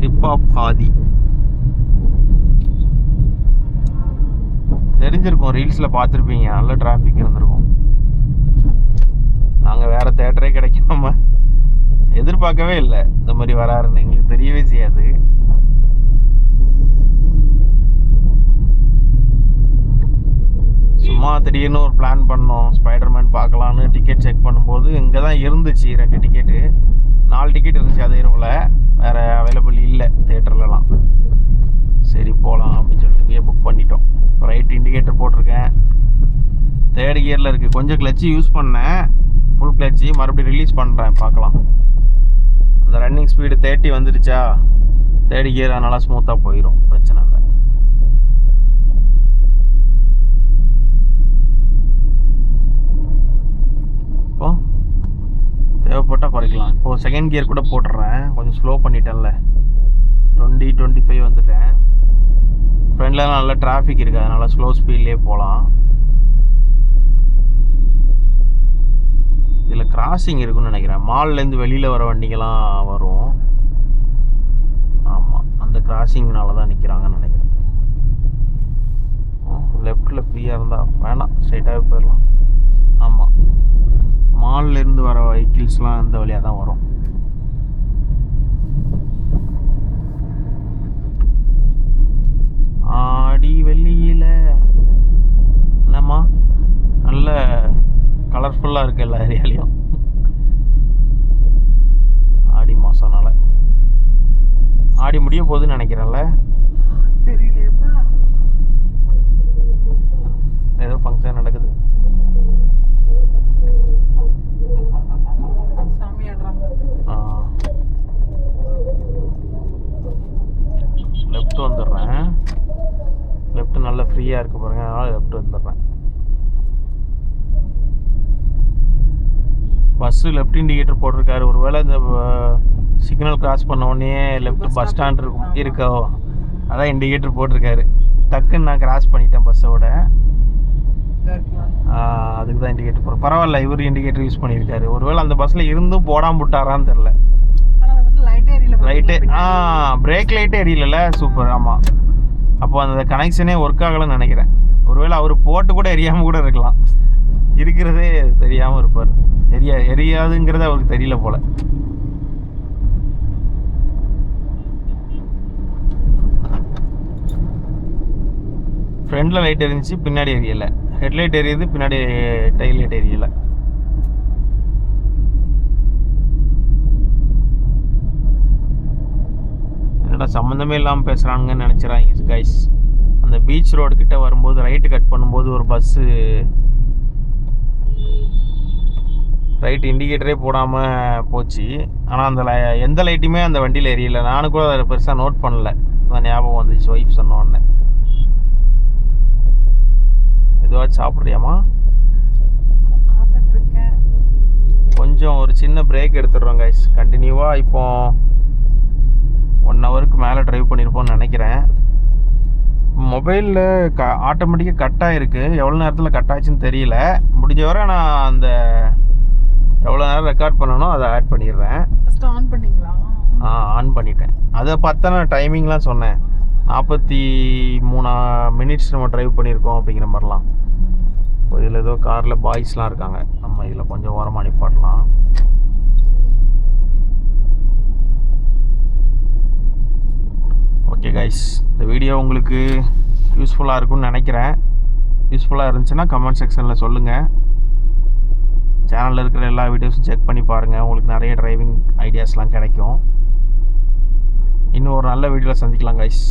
ஹிப்ஹாப் ஹாதி தெரிஞ்சிருக்கும், ரீல்ஸில் பார்த்துருப்பீங்க, நல்ல டிராஃபிக் இருந்திருக்கும். நாங்கள் வேறு தேட்டரே கிடைக்காம எதிர்பார்க்கவே இல்லை இந்த மாதிரி வராருன்னு, எங்களுக்கு தெரியவே செய்யாது. சும்மா திடீர்னு ஒரு பிளான் பண்ணோம், ஸ்பைடர்மேன் பார்க்கலான்னு டிக்கெட் செக் பண்ணும்போது இங்கே தான் இருந்துச்சு 2 டிக்கெட்டு, 4 டிக்கெட் இருந்துச்சு அதே ரோவில், வேறு அவைலபிள் இல்லை தேட்டர்லலாம். சரி போகலாம் அப்படின்னு சொல்லிட்டு இங்கேயே புக் பண்ணிட்டோம். ரைட் இண்டிகேட்டர் போட்டிருக்கேன், 3rd கியரில் இருக்குது. கொஞ்சம் கிளச்சு யூஸ் பண்ணேன், ஃபுல் கிளச்சு, மறுபடியும் ரிலீஸ் பண்ணுறேன், பார்க்கலாம். அந்த ரன்னிங் ஸ்பீடு 30 வந்துடுச்சா, 3rd கியர், அதனால் ஸ்மூத்தாக போயிடும், பிரச்சனை இல்லை. இப்போ தேவைப்பட்டால் குறைக்கலாம். இப்போது 2nd கியர் கூட போட்டுடுறேன், கொஞ்சம் ஸ்லோ பண்ணிட்டேன்ல, 20-25 வந்துட்டேன். ஃப்ரெண்ட்லலாம் நல்லா டிராஃபிக் இருக்குது, அதனால் ஸ்லோ ஸ்பீட்லேயே போகலாம். இதில் கிராசிங் இருக்குன்னு நினைக்கிறேன், மால்லேருந்து வெளியில் வர வண்டிங்கெல்லாம் வரும். ஆமாம், அந்த கிராசிங்னால தான் நிற்கிறாங்கன்னு நினைக்கிறேன். லெஃப்டில் ஃப்ரீயாக இருந்தால் வேணாம், ஸ்ட்ரைட்டாகவே போயிடலாம். ஆமாம், மால்லேருந்து வர வெஹிக்கிள்ஸ்லாம் இந்த வழியாக தான் வரும். ஆடி வெள்ளியில் என்னம்மா நல்ல கலர்ஃபுல்லாக இருக்குது எல்லா ஏரியாலையும், ஆடி மாதம்னால. ஆடி முடிய போகுதுன்னு நினைக்கிறேன்ல, தெரியலையப்பா, ஏதோ ஃபங்க்ஷன் நடக்குது, சாமி ஆடுறாங்க. லெஃப்ட் வந்துடுறேன், லெஃப்ட் நல்லா ஃப்ரீயாக இருக்குது பாருங்க, அதனால் லெஃப்ட் வந்துடுறேன். பஸ்ஸு லெஃப்ட் இண்டிகேட்டர் போட்டிருக்காரு, ஒருவேளை இந்த சிக்னல் கிராஸ் பண்ண உடனே லெஃப்ட் பஸ் ஸ்டாண்ட் இருக்கோ, அதான் இண்டிகேட்டர் போட்டிருக்காரு. டக்குன்னு நான் கிராஸ் பண்ணிட்டேன் பஸ்ஸோட, அதுக்கு தான் இண்டிகேட்டர் போடுறேன். பரவாயில்ல, இவர் இண்டிகேட்டர் யூஸ் பண்ணியிருக்காரு. ஒருவேளை அந்த பஸ்ஸில் இருந்தும் போடாமல் விட்டாரான்னு தெரில. லைட்டே பிரேக் லைட்டே எரியல, சூப்பர். ஆமாம், அப்போ அந்த கனெக்ஷனே ஒர்க் ஆகலைன்னு நினைக்கிறேன். ஒருவேளை அவர் போட்டு கூட எரியாமல் கூட இருக்கலாம், இருக்கிறதே தெரியாமல் இருப்பார். எரியாதுங்கிறது அவருக்கு தெரியல போல. ஃப்ரண்டில் லைட் எரிஞ்சிச்சு, பின்னாடி எரியலை. ஹெட்லைட் எரியுது, பின்னாடி டைல் லைட் எரியலை. என்னடா சம்மந்தமே இல்லாமல் பேசுகிறானுங்கன்னு நினச்சிடாங்க கைஸ். அந்த பீச் ரோடு கிட்ட வரும்போது ரைட்டு கட் பண்ணும்போது ஒரு பஸ்ஸு ரைட் இண்டிகேட்டரே போடாமல் போச்சு. ஆனால் அந்த எந்த லைட்டுமே அந்த வண்டியில் எரியல. நானும் கூட அதை பெருசாக நோட் பண்ணல. அதான் ஞாபகம் வந்துச்சு ஒய்ஃப் சொன்ன உடனே. எதுவாச்சும் சாப்பிட்றியாமா? கொஞ்சம் ஒரு சின்ன பிரேக் எடுத்துடுறோம் கைஸ். கண்டினியூவாக இப்போ 1 ஹவருக்கு மேலே ட்ரைவ் பண்ணியிருப்போம்னு நினைக்கிறேன். மொபைலில் ஆட்டோமேட்டிக்காக கட் ஆகிருக்கு. எவ்வளோ நேரத்தில் கட் ஆச்சுன்னு தெரியல. முடிஞ்ச வரை நான் அந்த எவ்வளோ நேரம் ரெக்கார்ட் பண்ணணும் அதை ஆட் பண்ணிடுறேன். ஆன் பண்ணிங்களா? ஆன் பண்ணிட்டேன். அதை பார்த்தா நான் டைமிங்லாம் சொன்னேன். 43 மினிட்ஸ் நம்ம ட்ரைவ் பண்ணியிருக்கோம் அப்படிங்கிற மாதிரிலாம். இதில் ஏதோ காரில் பாய்ஸ்லாம் இருக்காங்க. நம்ம இதில் கொஞ்சம் ஓரமாக நிப்பாட்டலாம். ஓகே கைஸ், இந்த வீடியோ உங்களுக்கு யூஸ்ஃபுல்லாக இருக்கும்னு நினைக்கிறேன். யூஸ்ஃபுல்லாக இருந்துச்சுன்னா கமெண்ட் செக்ஷனில் சொல்லுங்கள். சேனலில் இருக்கிற எல்லா வீடியோஸும் செக் பண்ணி பாருங்கள். உங்களுக்கு நிறைய டிரைவிங் ஐடியாஸ்லாம் கிடைக்கும். இன்னும் ஒரு நல்ல வீடியோவில் சந்திக்கலாம் கைஸ்.